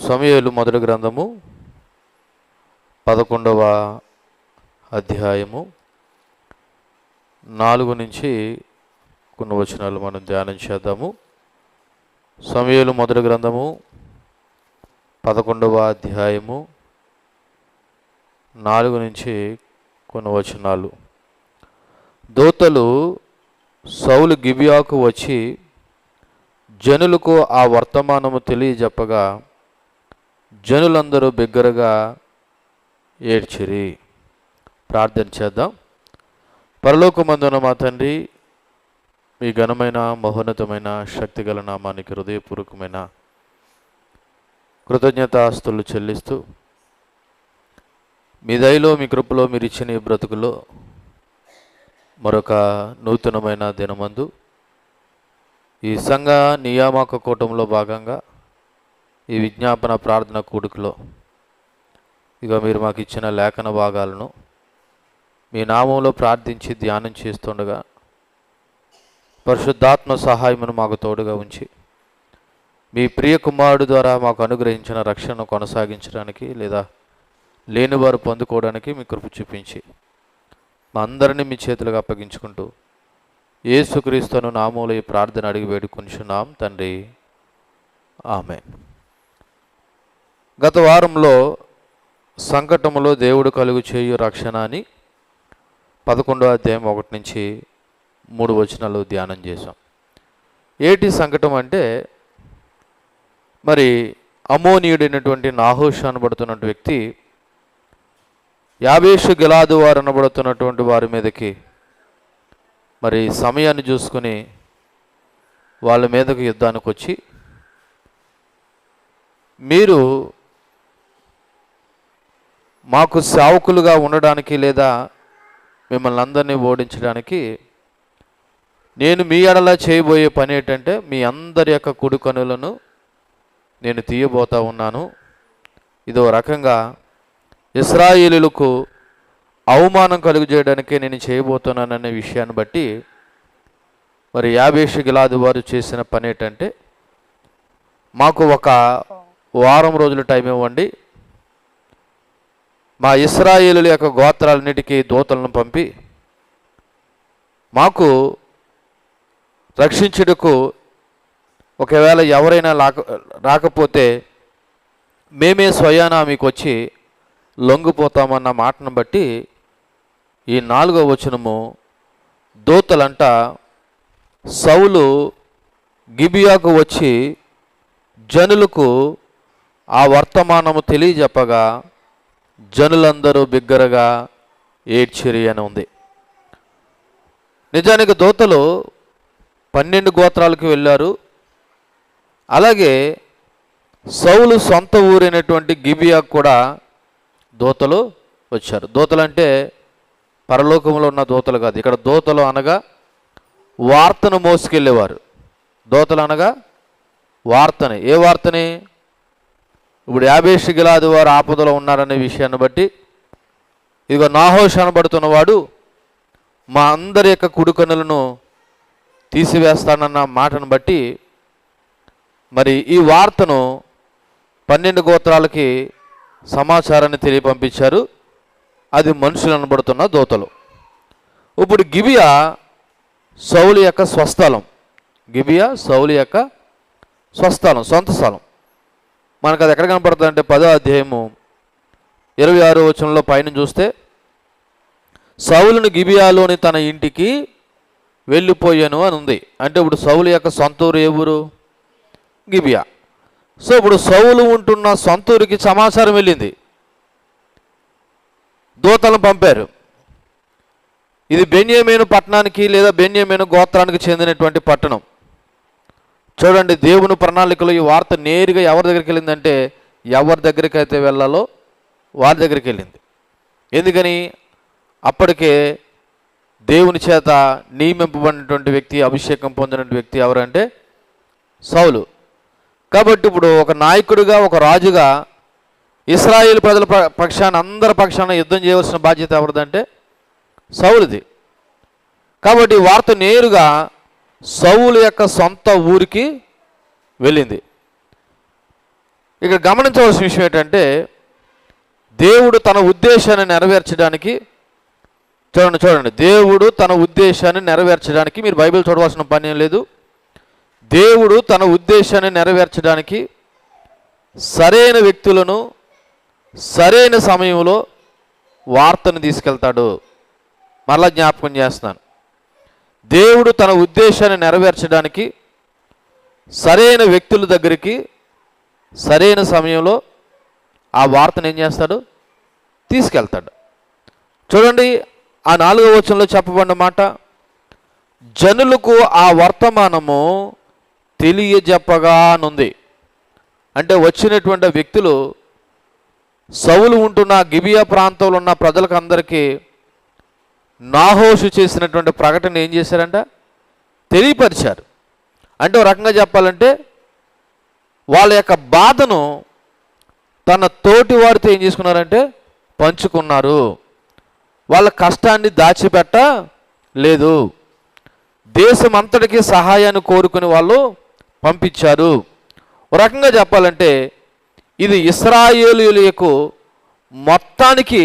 సమూయేలు మొదటి గ్రంథము 11వ అధ్యాయము 4 నుంచి కొన్ని వచనాలు మనం ధ్యానం చేద్దాము. సమూయేలు మొదటి గ్రంథము 11వ అధ్యాయము 4 నుంచి కొన్ని వచనాలు. దూతలు సౌలు గిబియాకు వచ్చి జనులకు ఆ వర్తమానము తెలియజెప్పగా జనులందరూ బిగ్గరగా ఏడ్చిరి. ప్రార్థన చేద్దాం. పరలోకమందున మా తండ్రి, మీ ఘనమైన మహోన్నతమైన శక్తిగల నామానికి హృదయపూర్వకమైన కృతజ్ఞతాస్తులు చెల్లిస్తూ, మీ దయలో మీ కృపలో మీరు ఇచ్చిన ఈ బ్రతుకులో మరొక నూతనమైన దినమందు ఈ సంఘ నియామక కూటంలో భాగంగా ఈ విజ్ఞాపన ప్రార్థన కూడికలో ఇక మీరు మాకు ఇచ్చిన లేఖన భాగాలను మీ నామంలో ప్రార్థించి ధ్యానం చేస్తుండగా పరిశుద్ధాత్మ సహాయమును మాకు తోడుగా ఉంచి మీ ప్రియ కుమారుడు ద్వారా మాకు అనుగ్రహించిన రక్షణను కొనసాగించడానికి లేదా లేనివారు పొందుకోవడానికి మీ కృప చూపించి మా అందరినీ మీ చేతులకు అప్పగించుకుంటూ యేసుక్రీస్తును నామములో ఈ ప్రార్థన అడిగి వేడుకొనిచున్నాం తండ్రి, ఆమేన్. గత వారంలో సంకటములో దేవుడు కలుగు చేయు రక్షణ అని 11వ అధ్యాయం 1 నుంచి 3 వచనాలు ధ్యానం చేశాం. ఏటి సంకటం అంటే, మరి అమోనీయుడైనటువంటి నాహోషు అనబడుతున్న వ్యక్తి యాబేషు గిలాదు వారు అనబడుతున్నటువంటి వారి మీదకి మరి సమయాన్ని చూసుకుని వాళ్ళ మీదకి యుద్ధానికి వచ్చి, మీరు మాకు సేవకులుగా ఉండడానికి లేదా మిమ్మల్ని అందరినీ ఓడించడానికి నేను మీ ఎడల చేయబోయే పని ఏంటంటే, మీ అందరి యొక్క కుడి కనులను నేను తీయబోతా ఉన్నాను. ఇదో రకంగా ఇశ్రాయేలీయులకు అవమానం కలుగు చేయడానికే నేను చేయబోతున్నాననే విషయాన్ని బట్టి మరి యాబేషు గిలాదు వారు చేసిన పని ఏంటంటే, మాకు ఒక వారం రోజులు టైం ఇవ్వండి, మా ఇశ్రాయేలుల యొక్క గోత్రాలన్నిటికీ దూతలను పంపి మాకు రక్షించుటకు ఒకవేళ ఎవరైనా రాకపోతే మేమే స్వయానా మీకు వచ్చి లొంగిపోతామన్న మాటను బట్టి ఈ 4వ వచనము, దూతలంట సౌలు గిబియాకు వచ్చి జనులకు ఆ వర్తమానము తెలియజెప్పగా జనులందరూ బిగ్గరగా ఏడ్చిరి అని ఉంది. నిజానికి దూతలు 12 గోత్రాలకు వెళ్ళారు. అలాగే సౌలు సొంత ఊరైనటువంటి గిబియాకు కూడా దూతలు వచ్చారు. దూతలు అంటే పరలోకంలో ఉన్న దూతలు కాదు. ఇక్కడ దూతలు అనగా వార్తను మోసుకెళ్ళేవారు. దూతలు అనగా వార్తని. ఏ వార్తని? ఇప్పుడు యాబేషు గిలాదు వారు ఆపదలో ఉన్నారనే విషయాన్ని బట్టి ఇదిగో నాహోషు అనబడుతున్నవాడు మా అందరి యొక్క కుడి కన్నులను తీసివేస్తానన్న మాటను బట్టి మరి ఈ వార్తను 12 గోత్రాలకి సమాచారాన్ని తెలియపంపించారు. అది మనుషులు అనబడుతున్న దూతలు. ఇప్పుడు గిబియా సౌలు యొక్క స్వస్థలం. గిబియా సౌలు యొక్క స్వస్థలం, సొంత స్థలం. మనకు అది ఎక్కడ కనపడుతుంది అంటే 10వ అధ్యాయము 26వ వచనంలో పైన చూస్తే, సౌలును గిబియాలోని తన ఇంటికి వెళ్ళిపోయాను అని ఉంది. అంటే ఇప్పుడు సౌలు యొక్క సొంత ఊరు ఏ ఊరు? గిబియా. సో ఇప్పుడు సౌలు ఉంటున్న సొంత ఊరికి సమాచారం వెళ్ళింది. దూతలను పంపారు. ఇది బెన్యామీను పట్టణానికి లేదా బెన్యామీను గోత్రానికి చెందినటువంటి పట్టణం. చూడండి, దేవుని ప్రణాళికలో ఈ వార్త నేరుగా ఎవరి దగ్గరికి వెళ్ళిందంటే, ఎవరి దగ్గరికి అయితే వెళ్ళాలో వారి దగ్గరికి వెళ్ళింది. ఎందుకని? అప్పటికే దేవుని చేత నియమింపబడినటువంటి వ్యక్తి, అభిషేకం పొందినటువంటి వ్యక్తి ఎవరంటే సౌలు. కాబట్టి ఇప్పుడు ఒక నాయకుడిగా, ఒక రాజుగా ఇశ్రాయేలు ప్రజల పక్షాన, అందరి పక్షాన యుద్ధం చేయవలసిన బాధ్యత ఎవరిదంటే సౌలుది. కాబట్టి వార్త నేరుగా సౌలు యొక్క సొంత ఊరికి వెళ్ళింది. ఇక్కడ గమనించవలసిన విషయం ఏంటంటే, దేవుడు తన ఉద్దేశాన్ని నెరవేర్చడానికి, చూడండి, దేవుడు తన ఉద్దేశాన్ని నెరవేర్చడానికి, మీరు బైబిల్ చూడవలసిన పని ఏం లేదు, దేవుడు తన ఉద్దేశాన్ని నెరవేర్చడానికి సరైన వ్యక్తులను సరైన సమయంలో వార్తను తీసుకెళ్తాడు. మరలా జ్ఞాపకం చేస్తున్నాను, దేవుడు తన ఉద్దేశాన్ని నెరవేర్చడానికి సరైన వ్యక్తుల దగ్గరికి సరైన సమయంలో ఆ వార్తను ఏం చేస్తాడు? తీసుకెళ్తాడు. చూడండి, ఆ 4వ వచనంలో చెప్పబడిన మాట, జనులకు ఆ వర్తమానము తెలియజెప్పగా అనుంది. అంటే వచ్చినటువంటి వ్యక్తులు సౌలు ఉంటున్న గిబియా ప్రాంతంలో ఉన్న ప్రజలకు అందరికీ నాహోషు చేసినటువంటి ప్రకటన ఏం చేశారంట? తెలియపరిచారు. అంటే ఒక రకంగా చెప్పాలంటే వాళ్ళ యొక్క బాధను తన తోటి వారితో ఏం చేసుకున్నారంటే పంచుకున్నారు. వాళ్ళ కష్టాన్ని దాచిపెట్ట లేదు. దేశం అంతటికీ సహాయాన్ని కోరుకుని వాళ్ళు పంపించారు. ఒక రకంగా చెప్పాలంటే ఇది ఇశ్రాయేలీయులకు మొత్తానికి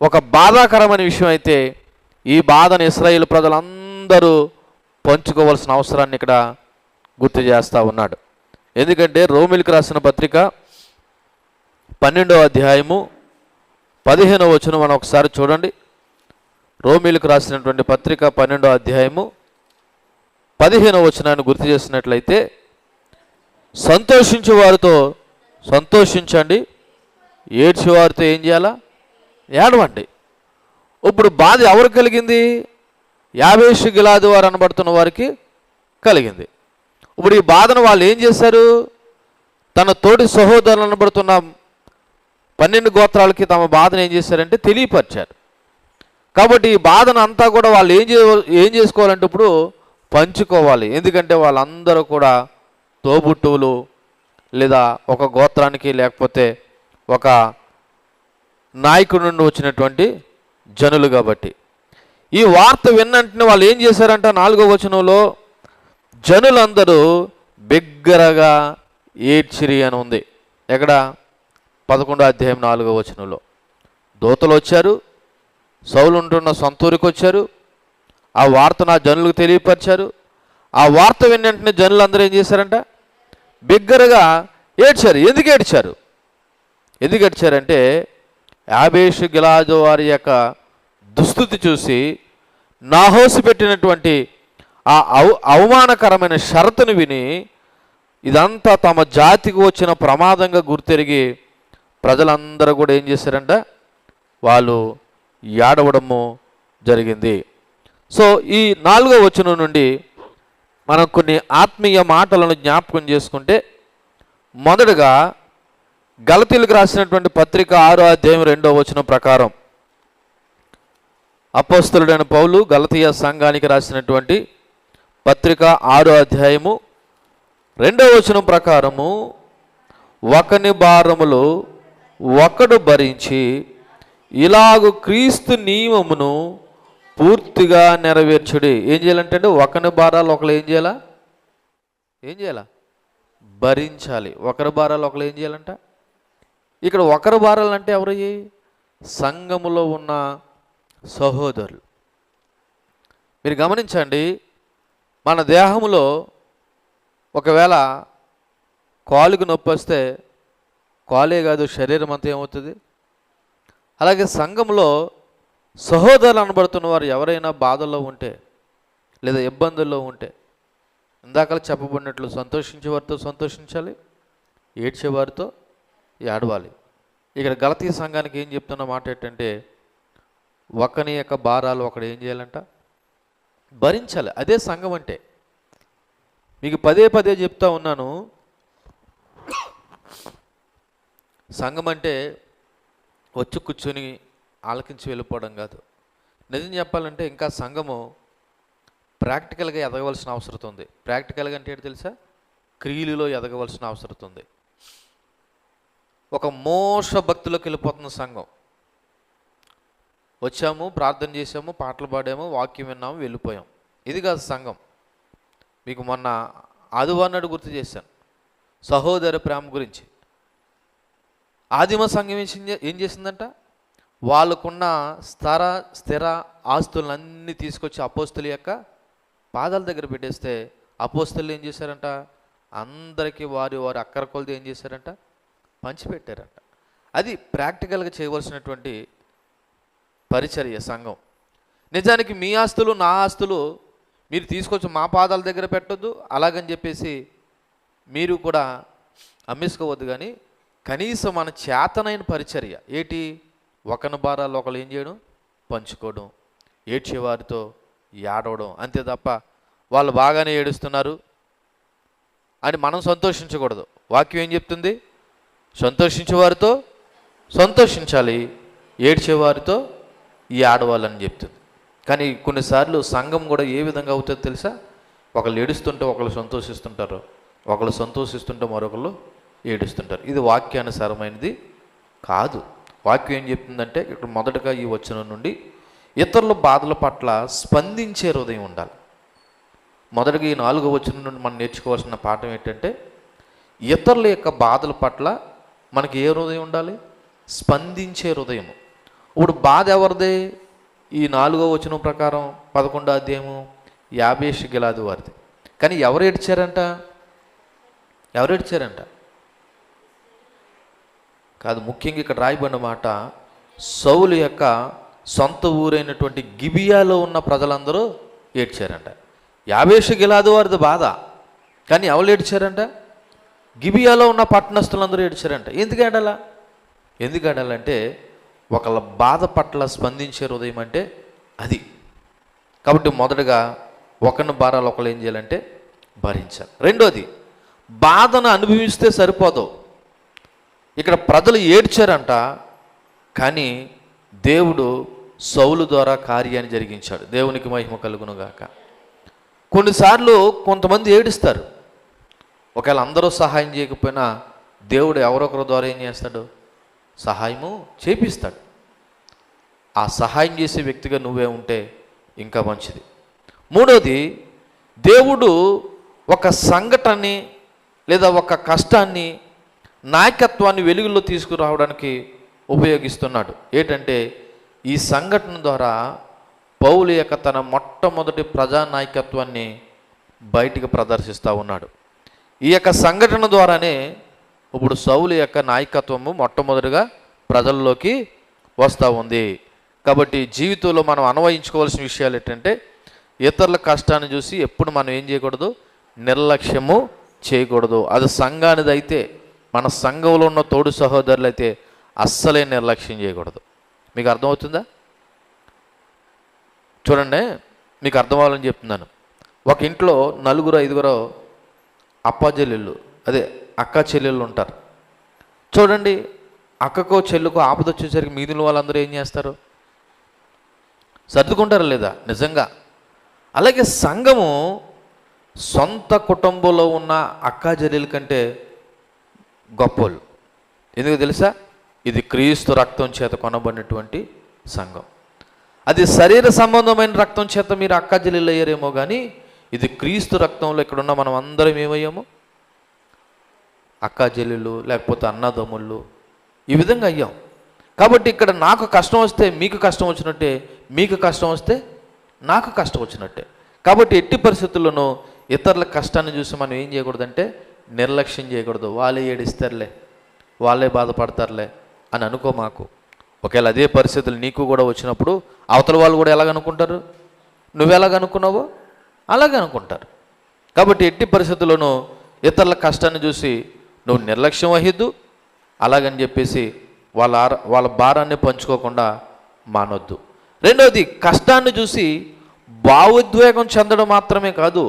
ఒక బాధాకరమైన విషయం అయితే, ఈ బాధను ఇశ్రాయేలు ప్రజలందరూ పంచుకోవాల్సిన అవసరాన్ని ఇక్కడ గుర్తు చేస్తూ ఉన్నాడు. ఎందుకంటే రోమీయులకు రాసిన పత్రిక 12వ అధ్యాయము 15వ వచనం మనం ఒకసారి చూడండి. రోమీయులకు రాసినటువంటి పత్రిక 12వ అధ్యాయము 15వ వచనాన్ని గుర్తు చేసినట్లయితే, సంతోషించే వారితో సంతోషించండి, ఏడ్చే వారితో ఏం చేయాలా? ఏడవండి. ఇప్పుడు బాధ ఎవరు కలిగింది? యాబేషు గిలాదు వారు అనబడుతున్న వారికి కలిగింది. ఇప్పుడు ఈ బాధను వాళ్ళు ఏం చేశారు? తన తోటి సహోదరులు అనబడుతున్న 12 గోత్రాలకి తమ బాధను ఏం చేశారంటే తెలియపరిచారు. కాబట్టి ఈ బాధను అంతా కూడా వాళ్ళు ఏం చేసుకోవాలంటే ఇప్పుడు పంచుకోవాలి. ఎందుకంటే వాళ్ళందరూ కూడా తోబుట్టువులు, లేదా ఒక గోత్రానికి లేకపోతే ఒక నాయకుడి నుండి వచ్చినటువంటి జనులు. కాబట్టి ఈ వార్త విన్నంటనే వాళ్ళు ఏం చేశారంట? 4వ వచనంలో జనులందరూ బిగ్గరగా ఏడ్చిరి అని ఉంది. ఎక్కడ? 11వ అధ్యాయం 4వ వచనంలో. దూతలు వచ్చారు, సౌలు ఉంటున్న సొంత ఊరికి వచ్చారు, ఆ వార్తను ఆ జనులకు తెలియపరిచారు. ఆ వార్త విన్నంటనే జనులందరూ ఏం చేశారంట? బిగ్గరగా ఏడ్చారు. ఎందుకు ఏడ్చారంటే యాబేషు గిలాదు వారి యొక్క దుస్థితి చూసి, నాహోసు పెట్టినటువంటి ఆ అవమానకరమైన షరతును విని, ఇదంతా తమ జాతికి వచ్చిన ప్రమాదంగా గుర్తెరిగి ప్రజలందరూ కూడా ఏం చేశారంట? వాళ్ళు ఏడవడము జరిగింది. సో ఈ 4వ వచనం నుండి మనం కొన్ని ఆత్మీయ మాటలను జ్ఞాపకం చేసుకుంటే, మొదటగా గలతీయులకు రాసినటువంటి పత్రిక 6వ అధ్యాయం 2వ వచనం ప్రకారం, అపోస్తలుడైన పౌలు గలతీయ సంఘానికి రాసినటువంటి పత్రిక 6వ అధ్యాయము 2వ వచనం ప్రకారము, ఒకని భారములు ఒకడు భరించి ఇలాగు క్రీస్తు నియమమును పూర్తిగా నెరవేర్చుడి. ఏం చేయాలంటే ఒకని భారాలు ఒకరు ఏం చేయాలా? భరించాలి. ఒకరి భారాలు ఒకరు ఏం చేయాలంట? ఇక్కడ ఒకరి భారాలు అంటే ఎవరయ్యి? సంఘములో ఉన్న సహోదరులు. మీరు గమనించండి, మన దేహంలో ఒకవేళ కాలుకు నొప్పి వస్తే కాలే కాదు శరీరం అంతా ఏమవుతుంది? అలాగే సంఘంలో సహోదరులు అనబడుతున్న వారు ఎవరైనా బాధల్లో ఉంటే లేదా ఇబ్బందుల్లో ఉంటే, ఇందాక చెప్పబడినట్లు సంతోషించేవారితో సంతోషించాలి, ఏడ్చేవారితో ఏడవాలి. ఇక్కడ గలతీ సంఘానికి ఏం చెప్తున్న మాట ఏంటంటే, ఒకని యొక్క భారాలు ఒకడు ఏం చేయాలంట? భరించాలి. అదే సంఘం అంటే. మీకు పదే చెప్తా ఉన్నాను, సంఘం అంటే వచ్చి కూర్చొని ఆలకించి వెళ్ళిపోవడం కాదు. నిజం చెప్పాలంటే ఇంకా సంఘము ప్రాక్టికల్గా ఎదగవలసిన అవసరం ఉంది. ప్రాక్టికల్గా అంటే ఏంటి తెలుసా? క్రియలలో ఎదగవలసిన అవసరం ఉంది. ఒక మోస భక్తిలోకి వెళ్ళిపోతున్న సంఘం. వచ్చాము, ప్రార్థన చేసాము, పాటలు పాడాము, వాక్యం విన్నాము, వెళ్ళిపోయాం. ఇది కాదు సంఘం. మీకు మొన్న ఆదివారం నాడు గుర్తు చేశాను సహోదర ప్రేమ గురించి. ఆదిమ సంఘం ఏం చేసిందంట? వాళ్ళకున్న స్థిర ఆస్తులన్నీ తీసుకొచ్చి అపోస్తుల యొక్క పాదాల దగ్గర పెట్టేస్తే అపోస్తులు ఏం చేశారంట? అందరికీ వారి అక్కర కొలది ఏం చేశారంట? పంచిపెట్టారంట. అది ప్రాక్టికల్గా చేయవలసినటువంటి పరిచర్య సంఘం. నిజానికి మీ ఆస్తులు నా ఆస్తులు మీరు తీసుకొచ్చి మా పాదాల దగ్గర పెట్టొద్దు, అలాగని చెప్పేసి మీరు కూడా అమ్మేసుకోవద్దు. కానీ కనీసం మన చేతనైన పరిచర్య ఏంటి? ఒకని భారాలు ఒకరు ఏం చేయడం? పంచుకోవడం, ఏడ్చేవారితో ఏడవడం, అంతే తప్ప వాళ్ళు బాగానే ఏడుస్తున్నారు అని మనం సంతోషించకూడదు. వాక్యం ఏం చెప్తుంది? సంతోషించేవారితో సంతోషించాలి, ఏడ్చేవారితో ఏడవాలని చెప్తుంది. కానీ కొన్నిసార్లు సంఘం కూడా ఏ విధంగా అవుతుందో తెలుసా? ఒకళ్ళు ఏడుస్తుంటే ఒకళ్ళు సంతోషిస్తుంటారు, ఒకళ్ళు సంతోషిస్తుంటే మరొకళ్ళు ఏడుస్తుంటారు. ఇది వాక్యానుసారమైనది కాదు. వాక్యం ఏం చెప్తుందంటే ఇక్కడ మొదటగా ఈ వచనం నుండి ఇతరుల బాధల పట్ల స్పందించే హృదయం ఉండాలి. మొదటగా ఈ 4వ వచనం నుండి మనం నేర్చుకోవాల్సిన పాఠం ఏంటంటే ఇతరుల యొక్క బాధల పట్ల మనకి ఏ హృదయం ఉండాలి? స్పందించే హృదయం. ఇప్పుడు బాధ ఎవరిదే? ఈ 4వ వచనం ప్రకారం 11వ అధ్యాయము యాబేషు గిలాదు వారిది. కానీ ఎవరు ఏడ్చారంట? కాదు, ముఖ్యంగా ఇక్కడ రాయబడిన మాట సౌలు యొక్క సొంత ఊరైనటువంటి గిబియాలో ఉన్న ప్రజలందరూ ఏడ్చారంట. యాబేషు గిలాదు వారిది బాధ, కానీ ఎవరు ఏడ్చారంట? గిబియాలో ఉన్న పట్టణస్థులందరూ ఏడ్చారంట. ఎందుకు ఏడాలంటే ఒకళ్ళ బాధ పట్ల స్పందించే హృదయం అంటే అది. కాబట్టి మొదటగా ఒకరిని భారాలు ఒకళ్ళు ఏం చేయాలంటే భరించాలి. రెండోది, బాధను అనుభవిస్తే సరిపోదు. ఇక్కడ ప్రజలు ఏడ్చారంట, కానీ దేవుడు సౌలు ద్వారా కార్యాన్ని జరిగించాడు. దేవునికి మహిమ కలుగును గాక. కొన్నిసార్లు కొంతమంది ఏడుస్తారు, ఒకవేళ అందరూ సహాయం చేయకపోయినా దేవుడు ఎవరొకరి ద్వారా ఏం చేస్తాడు? సహాయము చేపిస్తాడు. ఆ సహాయం చేసే వ్యక్తిగా నువ్వే ఉంటే ఇంకా మంచిది. మూడోది, దేవుడు ఒక సంఘటనని లేదా ఒక కష్టాన్ని, నాయకత్వాన్ని వెలుగులో తీసుకురావడానికి ఉపయోగిస్తున్నాడు. ఏంటంటే ఈ సంఘటన ద్వారా పౌలు యొక్క తన మొట్టమొదటి ప్రజానాయకత్వాన్ని బయటికి ప్రదర్శిస్తూ ఉన్నాడు. ఈ యొక్క సంఘటన ద్వారానే ఇప్పుడు సౌలు యొక్క నాయకత్వము మొట్టమొదటిగా ప్రజల్లోకి వస్తూ ఉంది. కాబట్టి జీవితంలో మనం అన్వయించుకోవాల్సిన విషయాలు ఏంటంటే ఇతరుల కష్టాన్ని చూసి ఎప్పుడు మనం ఏం చేయకూడదు? నిర్లక్ష్యము చేయకూడదు. అది సంఘానిది అయితే, మన సంఘంలో ఉన్న తోడు సహోదరులు అయితే అస్సలే నిర్లక్ష్యం చేయకూడదు. మీకు అర్థమవుతుందా? చూడండి, మీకు అర్థం అవ్వాలని చెప్తున్నాను. ఒక ఇంట్లో 4-5 అప్పాచెల్లెళ్ళు, అక్క చెల్లెళ్ళు ఉంటారు. చూడండి, అక్కకో చెల్లుకో ఆపద వచ్చేసరికి మిగిలిన వాళ్ళందరూ ఏం చేస్తారు? సర్దుకుంటారా లేదా? నిజంగా. అలాగే సంఘము సొంత కుటుంబంలో ఉన్న అక్కా చెల్లెల కంటే గొప్పోళ్ళు. ఎందుకు తెలుసా? ఇది క్రీస్తు రక్తం చేత కొనబడినటువంటి సంఘం. అది శరీర సంబంధమైన రక్తం చేత మీరు అక్కా చెల్లెలు అయ్యారేమో, కానీ ఇది క్రీస్తు రక్తంలో ఇక్కడున్న మనం అందరం ఏమయ్యాము? అక్కా చెల్లెళ్ళు, లేకపోతే అన్నదమ్ముళ్ళు, ఈ విధంగా అయ్యాం. కాబట్టి ఇక్కడ నాకు కష్టం వస్తే మీకు కష్టం వచ్చినట్టే, మీకు కష్టం వస్తే నాకు కష్టం వచ్చినట్టే. కాబట్టి ఎట్టి పరిస్థితుల్లోనూ ఇతరుల కష్టాన్ని చూసి మనం ఏం చేయకూడదంటే నిర్లక్ష్యం చేయకూడదు. వాళ్ళే ఏడిస్తారులే, వాళ్ళే బాధపడతారులే అని అనుకో మాకు. ఒకవేళ అదే పరిస్థితులు నీకు కూడా వచ్చినప్పుడు అవతల వాళ్ళు కూడా ఎలాగనుకుంటారు? నువ్వెలాగనుకున్నావో అలాగే అనుకుంటారు. కాబట్టి ఎట్టి పరిస్థితుల్లోనూ ఇతరుల కష్టాన్ని చూసి నువ్వు నిర్లక్ష్యం వహిద్దు, అలాగని చెప్పేసి వాళ్ళ భారాన్ని పంచుకోకుండా మానొద్దు. రెండవది, కష్టాన్ని చూసి భావోద్వేగం చెందడం మాత్రమే కాదు,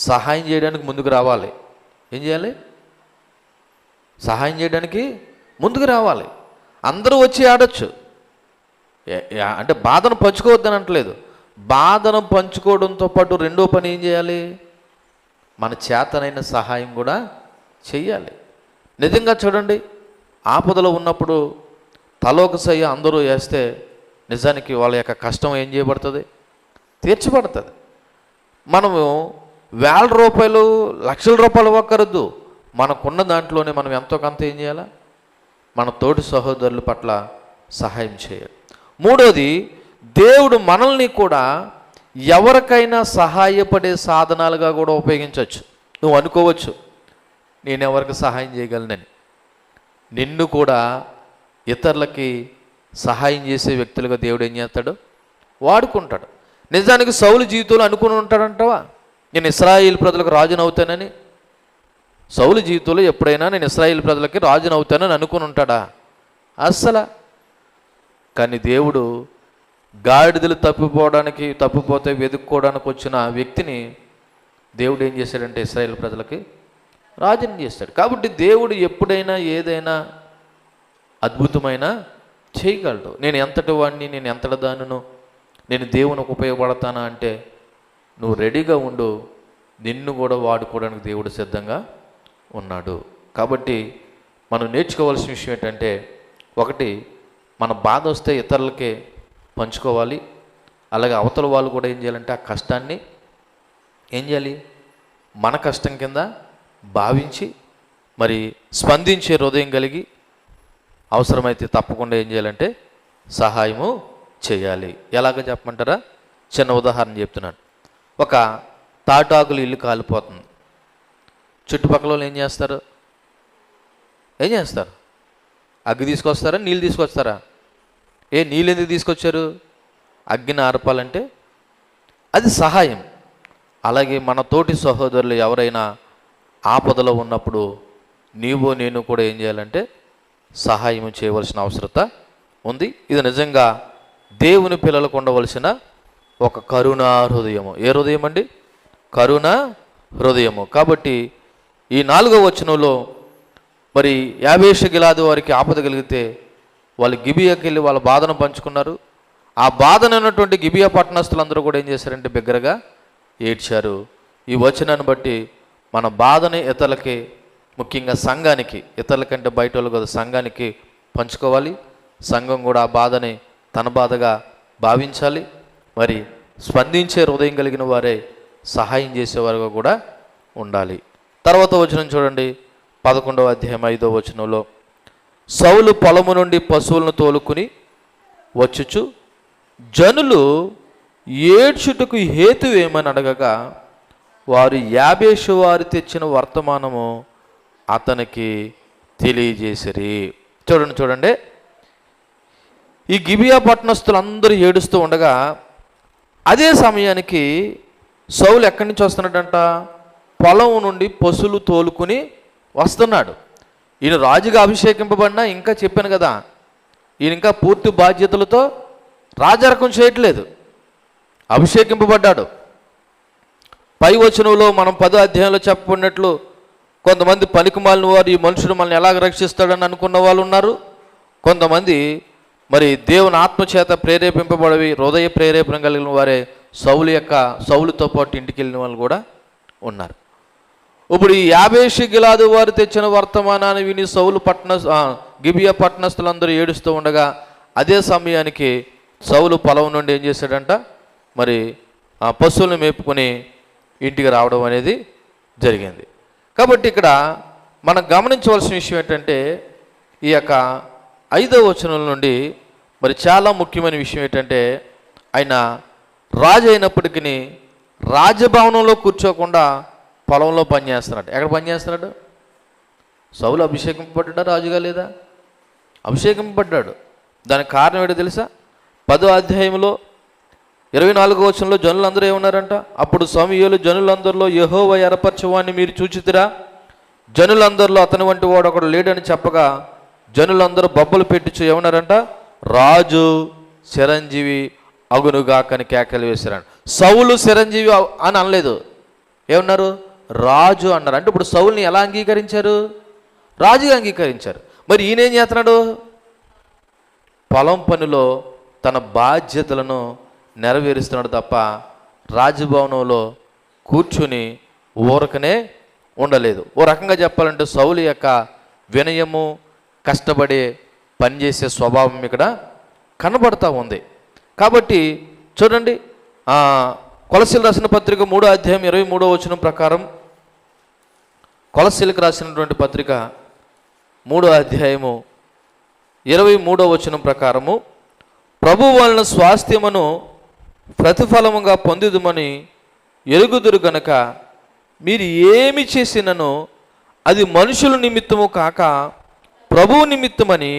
సహాయం చేయడానికి ముందుకు రావాలి. ఏం చేయాలి? సహాయం చేయడానికి ముందుకు రావాలి. అందరూ వచ్చి ఆడొచ్చు, అంటే బాధను పంచుకోవద్దని అంటలేదు. బాధను పంచుకోవడంతో పాటు రెండో పని ఏం చేయాలి? మన చేతనైన సహాయం కూడా చెయ్యాలి. నిజంగా చూడండి, ఆపదలో ఉన్నప్పుడు తలోక సయ్య అందరూ వేస్తే నిజానికి వాళ్ళ యొక్క కష్టం ఏం చేయబడుతుంది? తీర్చబడుతుంది. మనము ₹1,000, ₹1,00,000 ఒక్కరద్దు, మనకున్న దాంట్లోనే మనం ఎంతో కొంత ఏం చేయాలా? మన తోటి సహోదరుల పట్ల సహాయం చేయాలి. మూడోది, దేవుడు మనల్ని కూడా ఎవరికైనా సహాయపడే సాధనాలుగా కూడా ఉపయోగించవచ్చు. నువ్వు అనుకోవచ్చు, నేను ఎవరికి సహాయం చేయగలనని. నిన్ను కూడా ఇతరులకి సహాయం చేసే వ్యక్తులుగా దేవుడు ఏం చేస్తాడు? వాడుకుంటాడు. నిజానికి సౌలు జీవితంలో అనుకుని ఉంటాడంటావా, నేను ఇశ్రాయేలు ప్రజలకు రాజును అవుతానని? సౌలు జీవితంలో ఎప్పుడైనా నేను ఇశ్రాయేలు ప్రజలకి రాజును అవుతానని అనుకుని ఉంటాడా? అస్సలు. కానీ దేవుడు గాడిదలు తప్పిపోతే వెతుక్కోవడానికి వచ్చిన వ్యక్తిని దేవుడు ఏం చేశాడంటే ఇశ్రాయేలు ప్రజలకి రాజుని చేస్తాడు. కాబట్టి దేవుడు ఎప్పుడైనా ఏదైనా అద్భుతమైన చేయగలడు. నేను ఎంతటి వాడిని, నేను ఎంతటి దానిను, నేను దేవునికి ఉపయోగపడతానా అంటే నువ్వు రెడీగా ఉండు, నిన్ను కూడా వాడుకోవడానికి దేవుడు సిద్ధంగా ఉన్నాడు. కాబట్టి మనం నేర్చుకోవాల్సిన విషయం ఏంటంటే, ఒకటి, మన బాధ వస్తే ఇతరులకే పంచుకోవాలి. అలాగే అవతల వాళ్ళు కూడా ఏం చేయాలంటే ఆ కష్టాన్ని ఏం చేయాలి? మన కష్టం కింద భావించి మరి స్పందించే హృదయం కలిగి అవసరమైతే తప్పకుండా ఏం చేయాలంటే సహాయము చేయాలి. ఎలాగ చెప్పమంటారా? చిన్న ఉదాహరణ చెప్తున్నాను. ఒక తాటాకులు ఇల్లు కాలిపోతుంది. చుట్టుపక్కల వాళ్ళు ఏం చేస్తారు? అగ్గి తీసుకొస్తారా, నీళ్ళు తీసుకొస్తారా? నీళ్ళు ఎందుకు తీసుకొచ్చారు? అగ్గిని ఆర్పాలంటే. అది సహాయం. అలాగే మన తోటి సహోదరులు ఎవరైనా ఆపదలో ఉన్నప్పుడు నీవు నేను కూడా ఏం చేయాలంటే సహాయం చేయవలసిన అవసరత ఉంది. ఇది నిజంగా దేవుని పిల్లలకు ఉండవలసిన ఒక కరుణా హృదయము. ఏ హృదయం అండి? కరుణా హృదయము. కాబట్టి ఈ 4వ వచనంలో మరి యాబేషు గిలాదు వారికి ఆపద కలిగితే వాళ్ళు గిబియాకి వెళ్ళి వాళ్ళ బాధను పంచుకున్నారు. ఆ బాధను ఉన్నటువంటి గిబియా పట్టణస్తులందరూ కూడా ఏం చేశారంటే బిగ్గరగా ఏడ్చారు. ఈ వచనాన్ని బట్టి మన బాధని ఇతరులకి, ముఖ్యంగా సంఘానికి, ఇతరులకంటే బయట వాళ్ళు కదా, సంఘానికి పంచుకోవాలి. సంఘం కూడా ఆ బాధని తన బాధగా భావించాలి. మరి స్పందించే హృదయం కలిగిన వారే సహాయం చేసేవారుగా కూడా ఉండాలి. తర్వాత వచనం చూడండి, 11వ అధ్యాయం 5వ వచనంలో, సౌలు పొలము నుండి పశువులను తోలుకుని వచ్చుచు జనులు ఏడ్చుటకు హేతువేమని అడగగా వారు యాబేషు వారు తెచ్చిన వర్తమానము అతనికి తెలియజేసిరి. చూడండి, ఈ గిబియా పట్టణస్తులందరూ ఏడుస్తూ ఉండగా అదే సమయానికి సౌలు ఎక్కడి నుంచి వస్తున్నాడంట? పొలం నుండి పశువులు తోలుకుని వస్తున్నాడు. ఈయన రాజుగా అభిషేకింపబడినా, ఇంకా చెప్పాను కదా, ఈయన ఇంకా పూర్తి బాధ్యతలతో రాజరకం చేయట్లేదు, అభిషేకింపబడ్డాడు. పై వచనంలో మనం 10వ అధ్యాయంలో చెప్పబడినట్లు కొంతమంది పనికిమాలిన వారు ఈ మనుషుడు మనల్ని ఎలాగ రక్షిస్తాడని అనుకున్న వాళ్ళు ఉన్నారు. కొంతమంది మరి దేవుని ఆత్మచేత ప్రేరేపింపబడవి, హృదయ ప్రేరేపణ కలిగిన వారే సౌలుతో పాటు ఇంటికి వెళ్ళిన వాళ్ళు కూడా ఉన్నారు. ఇప్పుడు ఈ యాబేషు గిలాదు వారు తెచ్చిన వర్తమానాన్ని విని సౌలు గిబియా పట్టణస్తులందరూ ఏడుస్తూ ఉండగా అదే సమయానికి సౌలు పొలం నుండి ఏం చేశాడంట? మరి ఆ పశువులను మేపుకొని ఇంటికి రావడం అనేది జరిగింది. కాబట్టి ఇక్కడ మనం గమనించవలసిన విషయం ఏంటంటే, ఈ యొక్క 5వ వచనం నుండి మరి చాలా ముఖ్యమైన విషయం ఏంటంటే, ఆయన రాజు అయినప్పటికీ రాజభవనంలో కూర్చోకుండా పొలంలో పనిచేస్తున్నాడు. ఎక్కడ పనిచేస్తున్నాడు? సౌలు అభిషేకింపబడ్డా రాజుగా లేదా? అభిషేకింపబడ్డాడు. దానికి కారణం ఏంటో తెలుసా? 10వ అధ్యాయంలో 24వ వచనంలో జనులందరూ ఏమన్నారంట? అప్పుడు సమూయేలు జనులందరిలో యెహోవా ఏర్పరచువాణ్ణి మీరు చూచితిరా? జనులందరిలో అతని వంటి వాడు ఒకడు లేడని చెప్పగా జనులందరూ బొబ్బలు పెట్టించు ఏమన్నారంట? రాజు చిరంజీవి అగునుగాకని కేకలు వేశారంట. సౌలు చిరంజీవి అని అనలేదు, ఏమన్నారు? రాజు అన్నారు. అంటే ఇప్పుడు సౌలుని ఎలా అంగీకరించారు? రాజుగా అంగీకరించారు. మరి ఈయన ఏం చేస్తున్నాడు? పొలం పనిలో తన బాధ్యతలను నెరవేరుస్తున్నాడు తప్ప రాజభవనంలో కూర్చుని ఊరకనే ఉండలేదు. ఓ రకంగా చెప్పాలంటే సౌలు యొక్క వినయము, కష్టపడే పనిచేసే స్వభావం ఇక్కడ కనబడతా ఉంది. కాబట్టి చూడండి, కొలసీలు రాసిన పత్రిక 3వ అధ్యాయం 23వ వచనం ప్రకారం, కొలసీలకు రాసినటువంటి పత్రిక 3వ అధ్యాయము 23వ వచనం ప్రకారము, ప్రభు వలన స్వాస్థ్యమును ప్రతిఫలముగా పొందుదుమని ఎరుగుదురు గనక మీరు ఏమి చేసినను అది మనుషుల నిమిత్తము కాక ప్రభువు నిమిత్తమని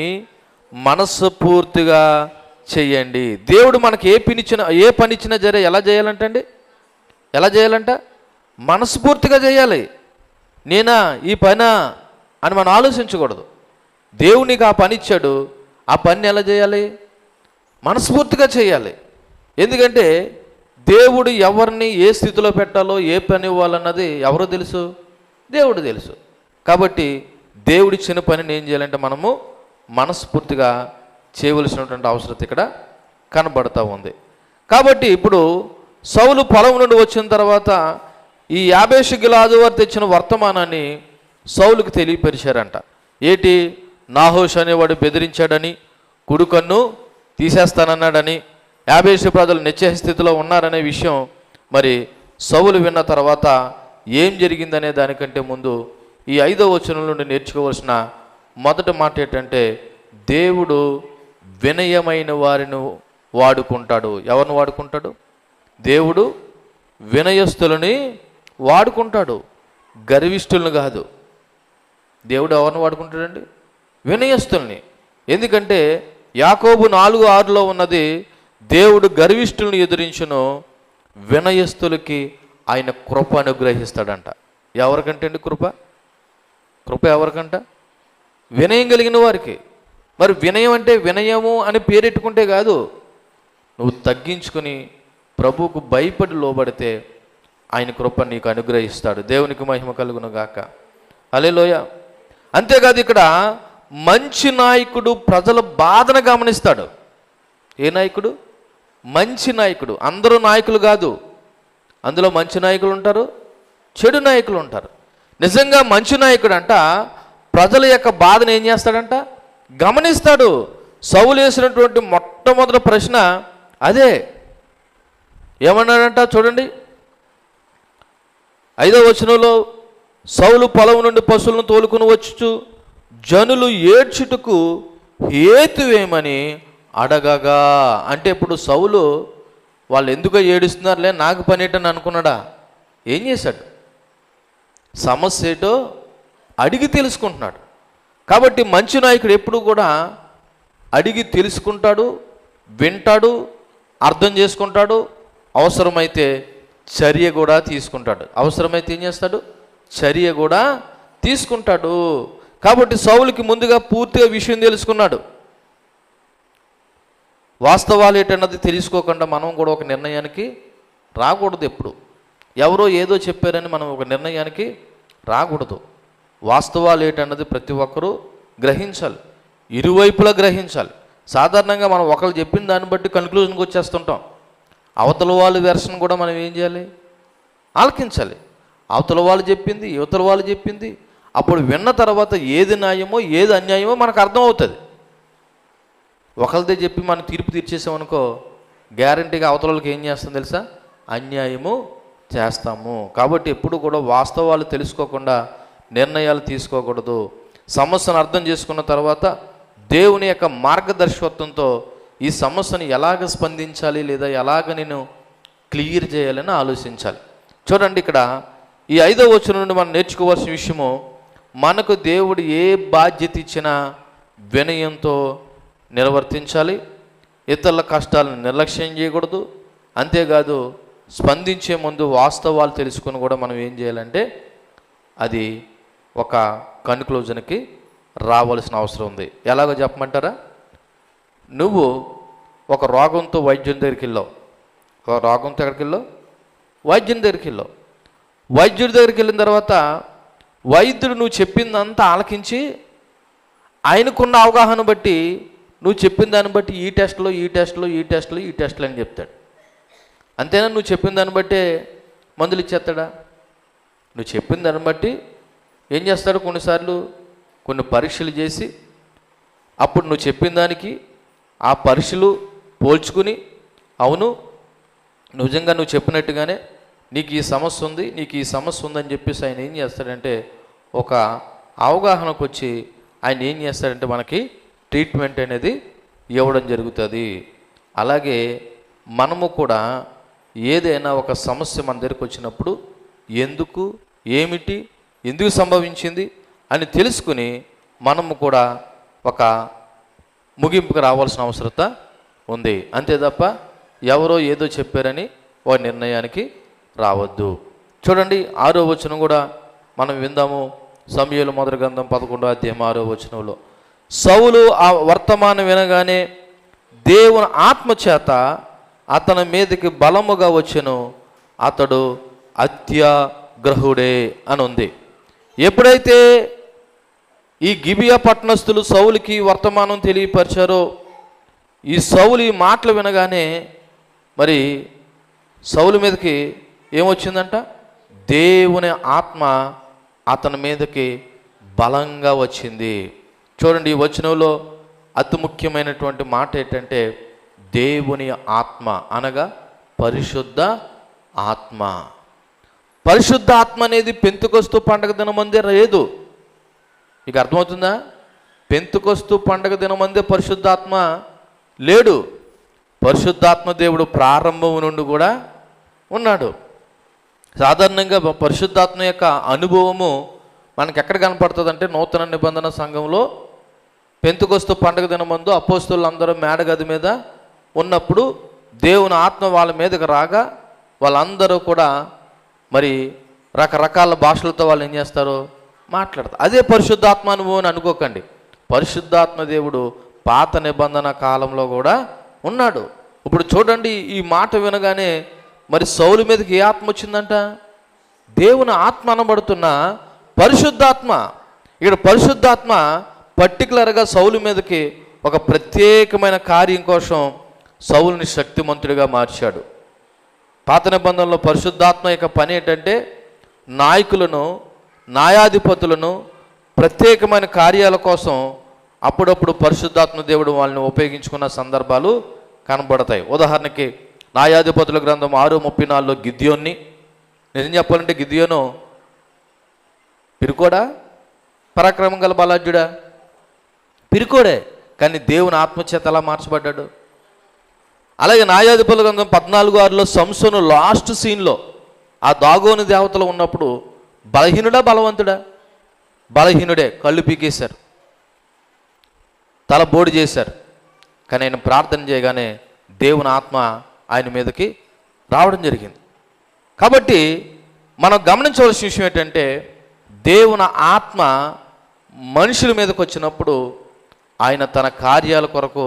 మనస్ఫూర్తిగా చెయ్యండి. దేవుడు మనకి ఏ పని ఇచ్చినా జరే ఎలా చేయాలంటండి? ఎలా చేయాలంట? మనస్ఫూర్తిగా చేయాలి. నేనా ఈ పనా అని మనం ఆలోచించకూడదు. దేవుడు నీకు ఆ పని ఇచ్చాడు, ఆ పని ఎలా చేయాలి? మనస్ఫూర్తిగా చేయాలి. ఎందుకంటే దేవుడు ఎవరిని ఏ స్థితిలో పెట్టాలో, ఏ పని ఇవ్వాలన్నది ఎవరో తెలుసు? దేవుడు తెలుసు. కాబట్టి దేవుడిచ్చిన పనిని ఏం చేయాలంటే మనము మనస్ఫూర్తిగా చేయవలసినటువంటి అవసరం ఇక్కడ కనబడతా ఉంది. కాబట్టి ఇప్పుడు సౌలు పొలం నుండి వచ్చిన తర్వాత ఈ యాబేషు గిలాదు వారు తెచ్చిన వర్తమానాన్ని సౌలుకి తెలియపరిచారంట. ఏంటి? నాహోషు అనేవాడు బెదిరించాడని, కుడికన్ను తీసేస్తానన్నాడని, యాబేషు ప్రజలు నిశ్చయ స్థితిలో ఉన్నారనే విషయం మరి సౌలు విన్న తర్వాత ఏం జరిగిందనే దానికంటే ముందు ఈ 5వ వచనం నుండి నేర్చుకోవాల్సిన మొదటి మాట ఏంటంటే, దేవుడు వినయమైన వారిని వాడుకుంటాడు. ఎవరిని వాడుకుంటాడు? దేవుడు వినయస్తులని వాడుకుంటాడు, గర్విష్ఠులను కాదు. దేవుడు ఎవరిని వాడుకుంటాడండి? వినయస్తుల్ని. ఎందుకంటే యాకోబు 4:6లో ఉన్నది, దేవుడు గర్విష్ఠులను ఎదిరించును, వినయస్తులకి ఆయన కృప అనుగ్రహిస్తాడంట. ఎవరికంటే అండి కృప? కృప ఎవరికంట? వినయం కలిగిన వారికి. మరి వినయం అంటే వినయము అని పేరెట్టుకుంటే కాదు, నువ్వు తగ్గించుకొని ప్రభువుకు భయపడి లోబడితే ఆయన కృప నీకు అనుగ్రహిస్తాడు. దేవునికి మహిమ కలుగును గాక. హల్లెలూయా. అంతేకాదు, ఇక్కడ మంచి నాయకుడు ప్రజల బాధను గమనిస్తాడు. ఏ నాయకుడు? మంచి నాయకుడు. అందరూ నాయకులు కాదు, అందులో మంచి నాయకులు ఉంటారు, చెడు నాయకులు ఉంటారు. నిజంగా మంచి నాయకుడు అంట ప్రజల యొక్క బాధను ఏం చేస్తాడంట? గమనిస్తాడు. సౌలు వేసినటువంటి మొట్టమొదటి ప్రశ్న అదే. ఏమన్నాడంట చూడండి, 5వ వచనంలో, సౌలు పొలం నుండి పశువులను తోలుకుని వచ్చుచు జనులు ఏడ్చుటకు హేతువేమని అడగగా. అంటే ఇప్పుడు సౌలు వాళ్ళు ఎందుకో ఏడుస్తున్నారులే, నాకు పని ఏంటని అనుకున్నాడా? ఏం చేశాడు? సమస్య ఏటో అడిగి తెలుసుకుంటున్నాడు. కాబట్టి మంచి నాయకుడు ఎప్పుడు కూడా అడిగి తెలుసుకుంటాడు, వింటాడు, అర్థం చేసుకుంటాడు, అవసరమైతే చర్య కూడా తీసుకుంటాడు. అవసరమైతే ఏం చేస్తాడు? చర్య కూడా తీసుకుంటాడు. కాబట్టి సౌలుకి ముందుగా పూర్తిగా విషయం తెలుసుకున్నాడు. వాస్తవాలు ఏంటన్నది తెలుసుకోకుండా మనం కూడా ఒక నిర్ణయానికి రాకూడదు. ఎప్పుడు ఎవరో ఏదో చెప్పారని మనం ఒక నిర్ణయానికి రాకూడదు. వాస్తవాలు ఏంటన్నది ప్రతి ఒక్కరూ గ్రహించాలి, ఇరువైపులా గ్రహించాలి. సాధారణంగా మనం ఒకరు చెప్పిన దాన్ని బట్టి కన్క్లూజన్కి వచ్చేస్తుంటాం. అవతల వాళ్ళ వెర్షన్ కూడా మనం ఏం చేయాలి? ఆలకించాలి. అవతల వాళ్ళు చెప్పింది, యువతల వాళ్ళు చెప్పింది, అప్పుడు విన్న తర్వాత ఏది న్యాయమో ఏది అన్యాయమో మనకు అర్థమవుతుంది. ఒకరిదే చెప్పి మనం తీర్పు తీర్చేసామనుకో, గ్యారంటీగా అవతల వాళ్ళకి ఏం చేస్తాం తెలుసా? అన్యాయము చేస్తాము. కాబట్టి ఎప్పుడు కూడా వాస్తవాలు తెలుసుకోకుండా నిర్ణయాలు తీసుకోకూడదు. సమస్యను అర్థం చేసుకున్న తర్వాత దేవుని యొక్క మార్గదర్శకత్వంతో ఈ సమస్యను ఎలాగ స్పందించాలి, లేదా ఎలాగ నేను క్లియర్ చేయాలని ఆలోచించాలి. చూడండి, ఇక్కడ ఈ 5వ వచనం నుండి మనం నేర్చుకోవాల్సిన విషయము, మనకు దేవుడు ఏ బాధ్యత ఇచ్చినా వినయంతో నిర్వర్తించాలి. ఇతరుల కష్టాలను నిర్లక్ష్యం చేయకూడదు. అంతేకాదు, స్పందించే ముందు వాస్తవాలు తెలుసుకుని కూడా మనం ఏం చేయాలంటే అది ఒక కన్క్లూజన్కి రావాల్సిన అవసరం ఉంది. ఎలాగో చెప్పమంటారా? నువ్వు ఒక రోగంతో వైద్యుని దగ్గరికి వెళ్ళావు. ఒక రోగంతో ఎక్కడికి వెళ్ళావు? వైద్యుని దగ్గరికి వెళ్ళావు. వైద్యుడి దగ్గరికి వెళ్ళిన తర్వాత వైద్యుడు నువ్వు చెప్పిందంతా ఆలకించి ఆయనకున్న అవగాహన బట్టి నువ్వు చెప్పిన దాన్ని బట్టి ఈ టెస్ట్లో అని చెప్తాడు. అంతేనా? నువ్వు చెప్పిన దాన్ని బట్టే మందులు ఇచ్చేస్తాడా? నువ్వు చెప్పిన దాన్ని బట్టి ఏం చేస్తాడు? కొన్నిసార్లు కొన్ని పరీక్షలు చేసి అప్పుడు నువ్వు చెప్పిన దానికి ఆ పరీక్షలు పోల్చుకుని, అవును నిజంగా నువ్వు చెప్పినట్టుగానే నీకు ఈ సమస్య ఉందని చెప్పేసి ఆయన ఏం చేస్తాడంటే ఒక అవగాహనకు వచ్చి ఆయన ఏం చేస్తాడంటే మనకి ట్రీట్మెంట్ అనేది ఇవ్వడం జరుగుతుంది. అలాగే మనము కూడా ఏదైనా ఒక సమస్య మన దగ్గరికి వచ్చినప్పుడు ఎందుకు, ఏమిటి, ఎందుకు సంభవించింది అని తెలుసుకుని మనము కూడా ఒక ముగింపుకు రావాల్సిన అవసరత ఉంది. అంతే తప్ప ఎవరో ఏదో చెప్పారని ఒక నిర్ణయానికి రావద్దు. చూడండి 6వ వచనం కూడా మనం విందాము. సమూయేలు మొదటి గ్రంథం 11వ అధ్యాయం 6వ వచనంలో, సౌలు ఆ వర్తమానం వినగానే దేవుని ఆత్మచేత అతని మీదకి బలముగా వచ్చెను, అతడు అత్యాగ్రహుడే అని ఉంది. ఎప్పుడైతే ఈ గిబియా పట్టణస్థులు సౌలుకి వర్తమానం తెలియపరిచారో, ఈ సౌలు ఈ మాటలు వినగానే మరి సౌలు మీదకి ఏమొచ్చిందంట? దేవుని ఆత్మ అతని మీదకి బలంగా వచ్చింది. చూడండి ఈ వచనంలో అతి ముఖ్యమైనటువంటి మాట ఏంటంటే దేవుని ఆత్మ అనగా పరిశుద్ధ ఆత్మ. పరిశుద్ధ ఆత్మ అనేది పెంతెకొస్తు పండగ దినమందే లేదు. మీకు అర్థమవుతుందా? పెంతెకొస్తు పండగ దినమందే పరిశుద్ధాత్మ లేడు. పరిశుద్ధాత్మ దేవుడు ప్రారంభం నుండి కూడా ఉన్నాడు. సాధారణంగా పరిశుద్ధాత్మ యొక్క అనుభవము మనకి ఎక్కడ కనపడుతుంది అంటే నూతన నిబంధన సంఘంలో పెంతెకొస్తు పండగ దినమందు అపోస్తలులందరూ మేడగది మీద ఉన్నప్పుడు దేవుని ఆత్మ వాళ్ళ మీదకి రాగా వాళ్ళందరూ కూడా మరి రకరకాల భాషలతో వాళ్ళు ఏం చేస్తారు? మాట్లాడతారు. అదే పరిశుద్ధాత్మ అనుభవం అని అనుకోకండి. పరిశుద్ధాత్మ దేవుడు పాత నిబంధన కాలంలో కూడా ఉన్నాడు. ఇప్పుడు చూడండి ఈ మాట వినగానే మరి సౌలు మీదకి ఏ ఆత్మ వచ్చిందంట? దేవుని ఆత్మ అనబడుతున్న పరిశుద్ధాత్మ. ఇక్కడ పరిశుద్ధాత్మ పర్టికులర్గా సౌలు మీదకి ఒక ప్రత్యేకమైన కార్యం కోసం సౌలుని శక్తిమంతుడిగా మార్చాడు. పాత నిబంధనలో పరిశుద్ధాత్మ యొక్క పని ఏంటంటే నాయకులను, న్యాయాధిపతులను ప్రత్యేకమైన కార్యాల కోసం అప్పుడప్పుడు పరిశుద్ధాత్మ దేవుడు వాళ్ళని ఉపయోగించుకున్న సందర్భాలు కనబడతాయి. ఉదాహరణకి న్యాయాధిపతుల గ్రంథం 6:34లో గిద్యోన్ని, నిజం చెప్పాలంటే గిద్యోను పిరుకోడా, పరాక్రమం గల బలాఢ్యుడా? పిరుకోడే, కానీ దేవుని ఆత్మచేత అలా మార్చబడ్డాడు. అలాగే న్యాయాధిపతుల గ్రంథం 14:6లో సంసోను లాస్ట్ సీన్లో ఆ దాగోని దేవతలు ఉన్నప్పుడు బలహీనుడా బలవంతుడా? బలహీనుడే. కళ్ళు పీకేశారు, తల బోడి చేశారు. కానీ ఆయన ప్రార్థన చేయగానే దేవుని ఆత్మ ఆయన మీదకి రావడం జరిగింది. కాబట్టి మనం గమనించవలసిన విషయం ఏంటంటే దేవుని ఆత్మ మనుషుల మీదకి వచ్చినప్పుడు ఆయన తన కార్యాల కొరకు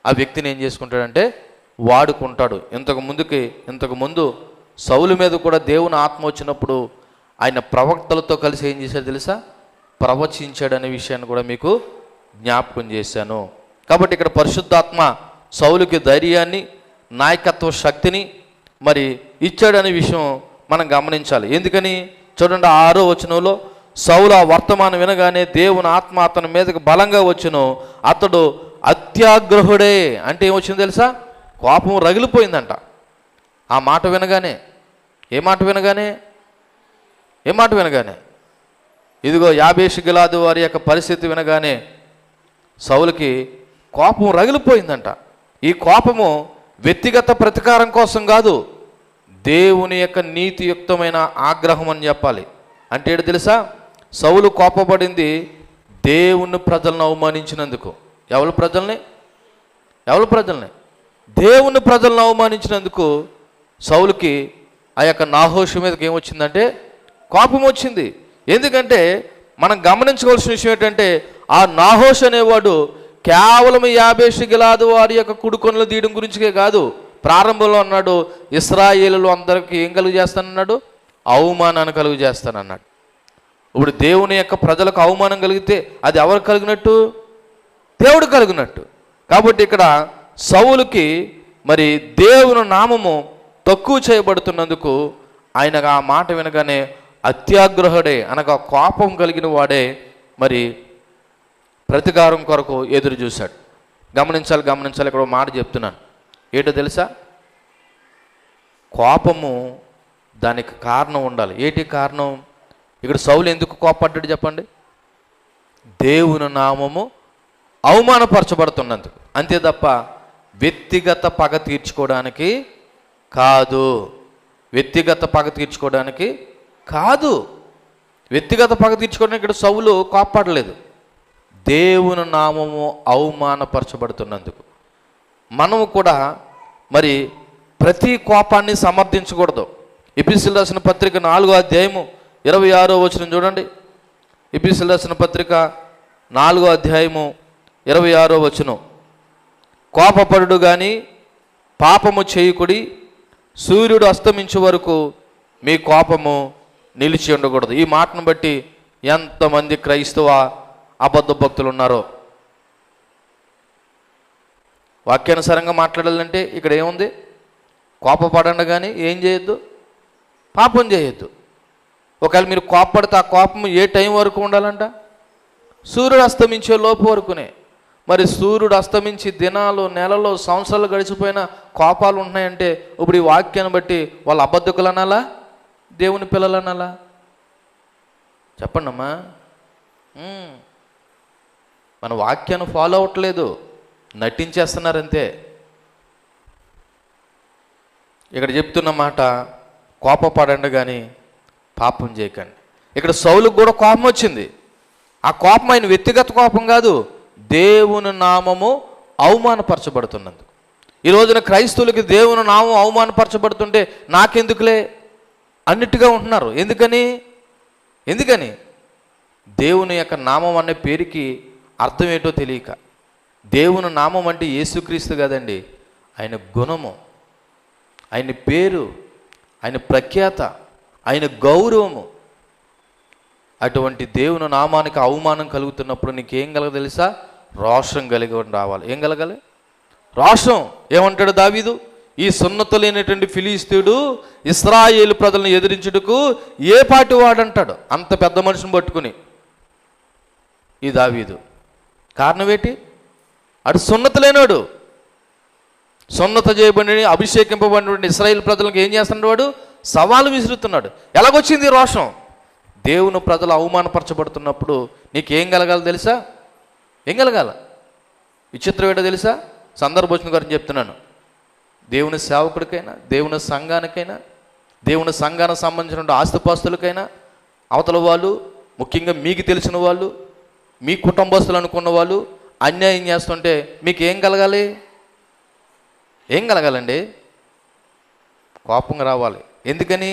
ఆ వ్యక్తిని ఏం చేసుకుంటాడంటే వాడుకుంటాడు. ఇంతకు ముందు సౌలు మీద కూడా దేవుని ఆత్మ వచ్చినప్పుడు ఆయన ప్రవక్తలతో కలిసి ఏం చేశాడు తెలుసా? ప్రవచించాడనే విషయాన్ని కూడా మీకు జ్ఞాపకం చేశాను. కాబట్టి ఇక్కడ పరిశుద్ధాత్మ సౌలుకి ధైర్యాన్ని, నాయకత్వ శక్తిని మరి ఇచ్చాడనే విషయం మనం గమనించాలి. ఎందుకని చూడండి 6వ వచనంలో, సౌలు ఆ వర్తమానం వినగానే దేవుని ఆత్మ అతని మీదకి బలంగా వచ్చును, అతడు అత్యాగ్రహుడే. అంటే ఏమొచ్చింది తెలుసా? కోపం రగిలిపోయిందంట ఆ మాట వినగానే. ఏ మాట వినగానే? ఇదిగో యాబేషు గిలాదు వారి యొక్క పరిస్థితి వినగానే సౌలుకి కోపం రగిలిపోయిందంట. ఈ కోపము వ్యక్తిగత ప్రతీకారం కోసం కాదు, దేవుని యొక్క నీతియుక్తమైన ఆగ్రహం అని చెప్పాలి. అంటే ఏంటి తెలుసా? సౌలు కోపపడింది దేవుని ప్రజలను అవమానించినందుకు. ఎవరి ప్రజల్ని? దేవుని ప్రజలను అవమానించినందుకు సౌలుకి ఆ యొక్క నాహోషు మీదకి ఏమొచ్చిందంటే కోపం వచ్చింది. ఎందుకంటే మనం గమనించవలసిన విషయం ఏంటంటే ఆ నాహోష్ అనేవాడు కేవలం యాబేషు గిలాదు వారి యొక్క కుడుకొనలు తీయడం గురించికే కాదు. ప్రారంభంలో అన్నాడు ఇశ్రాయేలులు అందరికీ ఏం కలుగు చేస్తానన్నాడు? అవమానాన్ని కలుగు చేస్తానన్నాడు. ఇప్పుడు దేవుని యొక్క ప్రజలకు అవమానం కలిగితే అది ఎవరు కలిగినట్టు? దేవుడు కలిగినట్టు. కాబట్టి ఇక్కడ సౌలుకి మరి దేవుని నామము తక్కువ చేయబడుతున్నందుకు ఆయనకు ఆ మాట వినగానే అత్యాగ్రహుడే అనగా కోపం కలిగిన వాడే మరి ప్రతీకారం కొరకు ఎదురు చూశాడు. గమనించాలి. ఇక్కడ మాట చెప్తున్నాను. ఏంటో తెలుసా? కోపము దానికి కారణం ఉండాలి. ఏంటి కారణం? ఇక్కడ సౌలు ఎందుకు కోపపడ్డాడు చెప్పండి? దేవుని నామము అవమానపరచబడుతున్నందుకు, అంతే తప్ప వ్యక్తిగత పగ తీర్చుకోవడానికి కాదు. వ్యక్తిగత పగ తీర్చుకోవడానికి కాదు. వ్యక్తిగత పగ తీర్చుకోవడానికి ఇక్కడ సౌలు కోప్పడలేదు. దేవుని నామము అవమానపరచబడుతున్నందుకు. మనము కూడా మరి ప్రతి కోపాన్ని సమర్థించకూడదు. ఎఫెసీయులకు రాసిన పత్రిక 4:26 చూడండి. ఎఫెసీయులకు రాసిన పత్రిక 4:26 కోపపడుడు కానీ పాపము చేయకుడి, సూర్యుడు అస్తమించే వరకు మీ కోపము నిలిచి ఉండకూడదు. ఈ మాటను బట్టి ఎంతమంది క్రైస్తవ అబద్ధ భక్తులు ఉన్నారో. వాక్యానుసారంగా మాట్లాడాలంటే ఇక్కడ ఏముంది? కోపపడండి కానీ ఏం చేయొద్దు, పాపం చేయొద్దు. ఒకవేళ మీరు కోపపడితే ఆ కోపం ఏ టైం వరకు ఉండాలంట? సూర్యుడు అస్తమించే లోపు వరకునే. మరి సూర్యుడు అస్తమించి దినాలు, నెలలు, సంవత్సరాలు గడిచిపోయిన కోపాలు ఉన్నాయంటే ఇప్పుడు ఈ వాక్యాన్ని బట్టి వాళ్ళు అబద్ధకులు అనాలా, దేవుని పిల్లలు అనాలా? చెప్పండి అమ్మా. మన వాక్యాన్ని ఫాలో అవ్వట్లేదు, నటించేస్తున్నారంతే. ఇక్కడ చెప్తున్న మాట, కోపపడండి కానీ పాపం చేయకండి. ఇక్కడ సౌలుకు కూడా కోపం వచ్చింది. ఆ కోపం ఆయన వ్యక్తిగత కోపం కాదు, దేవుని నామము అవమానపరచబడుతున్నందుకు. ఈ రోజున క్రైస్తవులకి దేవుని నామం అవమానపరచబడుతుంటే నాకెందుకులే అన్నిటిగా ఉంటున్నారు. ఎందుకని దేవుని యొక్క నామం అనే పేరుకి అర్థం ఏంటో తెలియక. దేవుని నామం అంటే యేసుక్రీస్తు కదండి, ఆయన గుణము, ఆయన పేరు, ఆయన ప్రఖ్యాత, ఆయన గౌరవము. అటువంటి దేవుని నామానికి అవమానం కలుగుతున్నప్పుడు నీకేం కలగ తెలుసా? రోషం కలిగి రావాలి. ఏం కలగాలి? రోషం. ఏమంటాడు దావీదు? ఈ సున్నత లేనటువంటి ఫిలిస్తీయుడు ఇశ్రాయేలు ప్రజలను ఎదిరించుటకు ఏ పాటి వాడంటాడు, అంత పెద్ద మనిషిని పట్టుకుని ఈ దావీదు. కారణం ఏంటి? అటు సున్నత లేనాడు. సున్నత చేయబడి అభిషేకింపబడినటువంటి ఇశ్రాయేలు ప్రజలకు ఏం చేస్తున్నాడు? వాడు సవాలు విసురుతున్నాడు. ఎలాగొచ్చింది రోషం? దేవుని ప్రజలు అవమానపరచబడుతున్నప్పుడు నీకేం కలగాలి తెలుసా? ఏం కలగాల? విచిత్రం ఏంటో తెలుసా? సందర్భోచన గురించి చెప్తున్నాను. దేవుని సేవకుడికైనా, దేవుని సంఘానికైనా, దేవుని సంఘానికి సంబంధించిన ఆస్తిపాస్తులకైనా అవతల వాళ్ళు, ముఖ్యంగా మీకు తెలిసిన వాళ్ళు, మీ కుటుంబస్తులు అనుకున్న వాళ్ళు అన్యాయం చేస్తుంటే మీకు ఏం కలగాలి? ఏం కలగాలండి? కోపం రావాలి. ఎందుకని?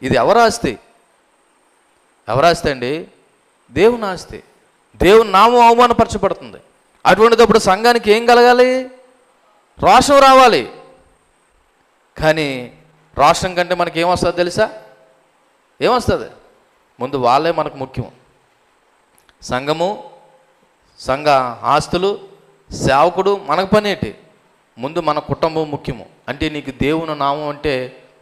ఇది ఎవరి ఆస్తి? అండి? దేవుని ఆస్తి. దేవుని నామం అవమానపరచబడుతుంది. అటువంటిదప్పుడు సంఘానికి ఏం కలగాలి? రోషం రావాలి. కానీ రోషం కంటే మనకి ఏమొస్తుంది తెలుసా? ఏమొస్తుంది? ముందు వాళ్ళే మనకు ముఖ్యం. సంఘము, సంఘ ఆస్తులు, సేవకుడు మనకు పనేటి? ముందు మన కుటుంబం ముఖ్యము. అంటే నీకు దేవుని నామం అంటే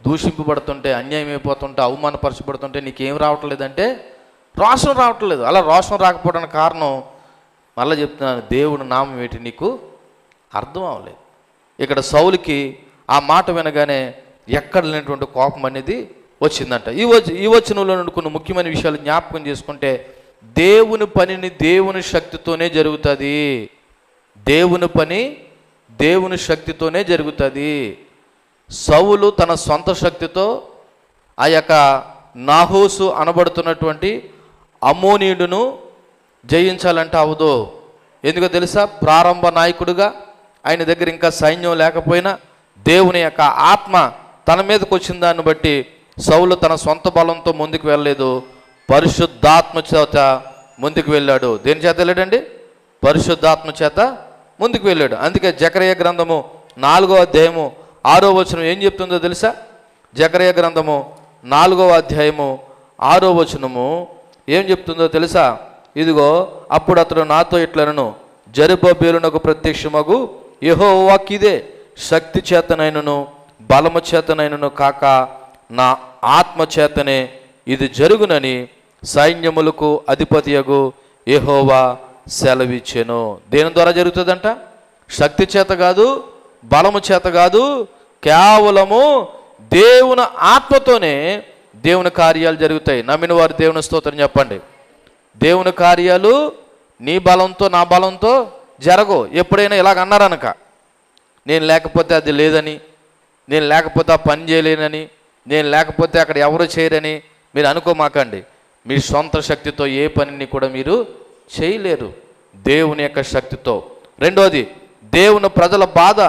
దూషింపబడుతుంటే, అన్యాయం అయిపోతుంటే, అవమానపరచబడుతుంటే నీకేం రావట్లేదంటే రోషం రావట్లేదు. అలా రోషం రాకపోవడానికి కారణం మళ్ళీ చెప్తున్నాను, దేవుని నామం ఏంటి నీకు అర్థం అవ్వలేదు. ఇక్కడ సౌలుకి ఆ మాట వినగానే ఎక్కడ లేనటువంటి కోపం అనేది వచ్చిందంట. ఈ వచనంలో నుండి కొన్ని ముఖ్యమైన విషయాలు జ్ఞాపకం చేసుకుంటే, దేవుని పనిని దేవుని శక్తితోనే జరుగుతుంది. దేవుని పని దేవుని శక్తితోనే జరుగుతుంది. సౌలు తన సొంత శక్తితో ఆ యొక్క నాహోసు అనబడుతున్నటువంటి అమ్మోనీయుడును జయించాలంటే అవదు. ఎందుకో తెలుసా? ప్రారంభ నాయకుడుగా ఆయన దగ్గర ఇంకా సైన్యం లేకపోయినా దేవుని యొక్క ఆత్మ తన మీదకి వచ్చిన దాన్ని బట్టి సౌలు తన సొంత బలంతో ముందుకు వెళ్ళలేదు, పరిశుద్ధాత్మ చేత ముందుకు వెళ్ళాడు. దేని చేత వెళ్ళాడండి? పరిశుద్ధాత్మ చేత ముందుకు వెళ్ళాడు. అందుకే జకరియా గ్రంథము 4:6 ఏం చెప్తుందో తెలుసా? జకరియా గ్రంథము 4:6 ఏం చెప్తుందో తెలుసా? ఇదిగో అప్పుడు అతడు నాతో ఇట్లనను, జెరుబ్బేలునకు ప్రత్యక్షమగు యెహోవా వాక్కిదే, శక్తి చేతనైనను బలము చేతనైనను కాక నా ఆత్మ చేతనే ఇది జరుగునని సైన్యములకు అధిపతియగు యెహోవా సెలవిచ్చెను. దేని ద్వారా జరుగుతుందంట? శక్తి చేత కాదు, బలము చేత కాదు, కేవలము దేవుని ఆత్మతోనే దేవుని కార్యాలు జరుగుతాయి. నమ్మిన వారు దేవుని స్తోత్రం చెప్పండి. దేవుని కార్యాలు నీ బలంతో నా బలంతో జరగవు. ఎప్పుడైనా ఇలాగ అన్నారనక, నేను లేకపోతే అది లేదని, నేను లేకపోతే ఆ పని చేయలేనని, నేను లేకపోతే అక్కడ ఎవరు చేయరని మీరు అనుకోమాకండి. మీ సొంత శక్తితో ఏ పనిని కూడా మీరు చేయలేరు, దేవుని యొక్క శక్తితో. రెండోది, దేవుని ప్రజల బాధ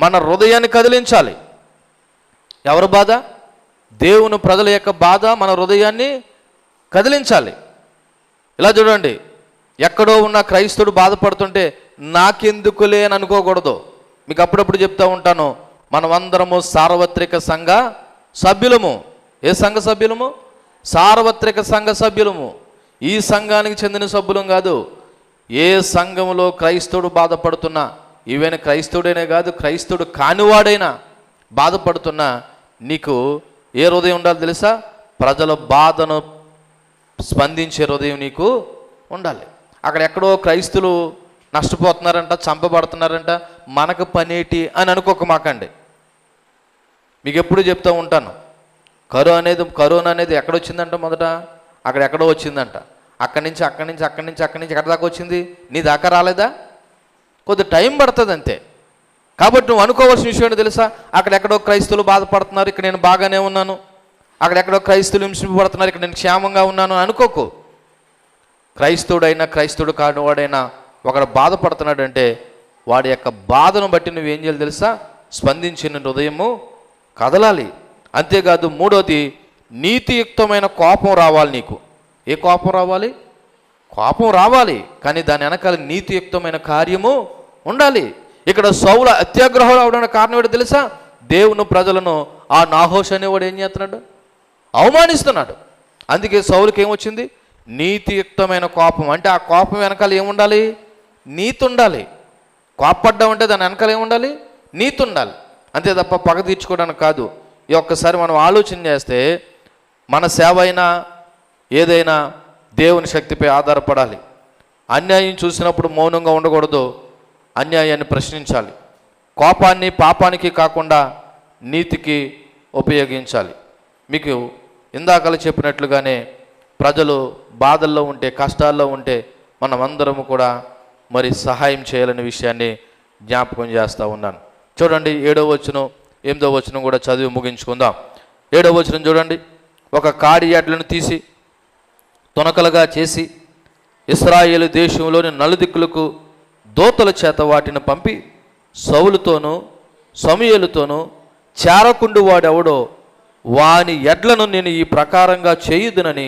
మన హృదయాన్ని కదిలించాలి. ఎవరి బాధ? దేవుని ప్రజల యొక్క బాధ మన హృదయాన్ని కదిలించాలి. ఇలా చూడండి, ఎక్కడో ఉన్న క్రైస్తవుడు బాధపడుతుంటే నాకెందుకులే అని అనుకోకూడదు. మీకు అప్పుడప్పుడు చెప్తూ ఉంటాను, మనమందరము సార్వత్రిక సంఘ సభ్యులము. ఏ సంఘ సభ్యులము? సార్వత్రిక సంఘ సభ్యులము. ఈ సంఘానికి చెందిన సభ్యులం కాదు. ఏ సంఘములో క్రైస్తవుడు బాధపడుతున్నా, ఈవెన్ క్రైస్తవుడైనా కాదు, క్రైస్తవుడు కానివాడైనా బాధపడుతున్నా, నీకు ఏ హృదయం ఉండాలి తెలుసా? ప్రజల బాధను స్పందించే హృదయం నీకు ఉండాలి. అక్కడ ఎక్కడో క్రైస్తువులు నష్టపోతున్నారంట, చంపబడుతున్నారంట, మనకు పనేటి అని అనుకోకమాకండి. మీకు ఎప్పుడు చెప్తూ ఉంటాను, కరోనా అనేది ఎక్కడొచ్చిందంట? మొదట ఎక్కడో వచ్చిందంట. అక్కడి నుంచి ఎక్కడి దాకా వచ్చింది? నీ దాకా రాలేదా? కొద్ది టైం పడుతుంది అంతే. కాబట్టి నువ్వు అనుకోవాల్సిన విషయం ఏంటో తెలుసా? అక్కడెక్కడో క్రైస్తవులు బాధపడుతున్నారు, ఇక్కడ నేను బాగానే ఉన్నాను. అక్కడెక్కడో క్రైస్తవులు హింసింపబడుతున్నారు, ఇక్కడ నేను క్షేమంగా ఉన్నాను అనుకోకు. క్రైస్తవుడైనా క్రైస్తవుడు కానివాడైనా ఒకడు బాధపడుతున్నాడంటే వాడి యొక్క బాధను బట్టి నువ్వేం చేయాలి తెలుసా? స్పందించిన హృదయము కదలాలి. అంతేకాదు, మూడోది, నీతియుక్తమైన కోపం రావాలి నీకు. ఏ కోపం రావాలి? కోపం రావాలి, కానీ దాని వెనకాల నీతియుక్తమైన కార్యము ఉండాలి. ఇక్కడ సౌలు అత్యాగ్రహం అవడానికి కారణం ఏంటో తెలుసా? దేవుని ప్రజలను ఆ నాహోష్ అనేవాడు ఏం చేస్తున్నాడు? అవమానిస్తున్నాడు. అందుకే సౌలుకి ఏమొచ్చింది? నీతియుక్తమైన కోపం. అంటే ఆ కోపం వెనకాల ఏముండాలి? నీతి ఉండాలి. కోపడ్డామంటే దాని వెనకాల ఏముండాలి? నీతి ఉండాలి. అంతే తప్ప పగ తీర్చుకోవడానికి కాదు. ఈ ఒక్కసారి మనం ఆలోచన చేస్తే మన సేవ అయినా ఏదైనా దేవుని శక్తిపై ఆధారపడాలి. అన్యాయం చూసినప్పుడు మౌనంగా ఉండకూడదు, అన్యాయాన్ని ప్రశ్నించాలి. కోపాన్ని పాపానికి కాకుండా నీతికి ఉపయోగించాలి. మీకు ఇందాకలు చెప్పినట్లుగానే ప్రజలు బాధల్లో ఉంటే, కష్టాల్లో ఉంటే మనమందరము కూడా మరి సహాయం చేయాలనే విషయాన్ని జ్ఞాపకం చేస్తూ ఉన్నాను. చూడండి, 7వ వచనం 8వ వచనం కూడా చదివి ముగించుకుందాం. 7వ వచనం చూడండి. ఒక కాడి ఎడ్లను తీసి తునకలుగా చేసి ఇశ్రాయేలు దేశంలోని నలుదిక్కులకు దూతల చేత వాటిని పంపి సౌలుతోనూ సమూయేలుతోనూ చేరకుండు వాడెవడో వాని ఎడ్లను నేను ఈ ప్రకారంగా చేయుదునని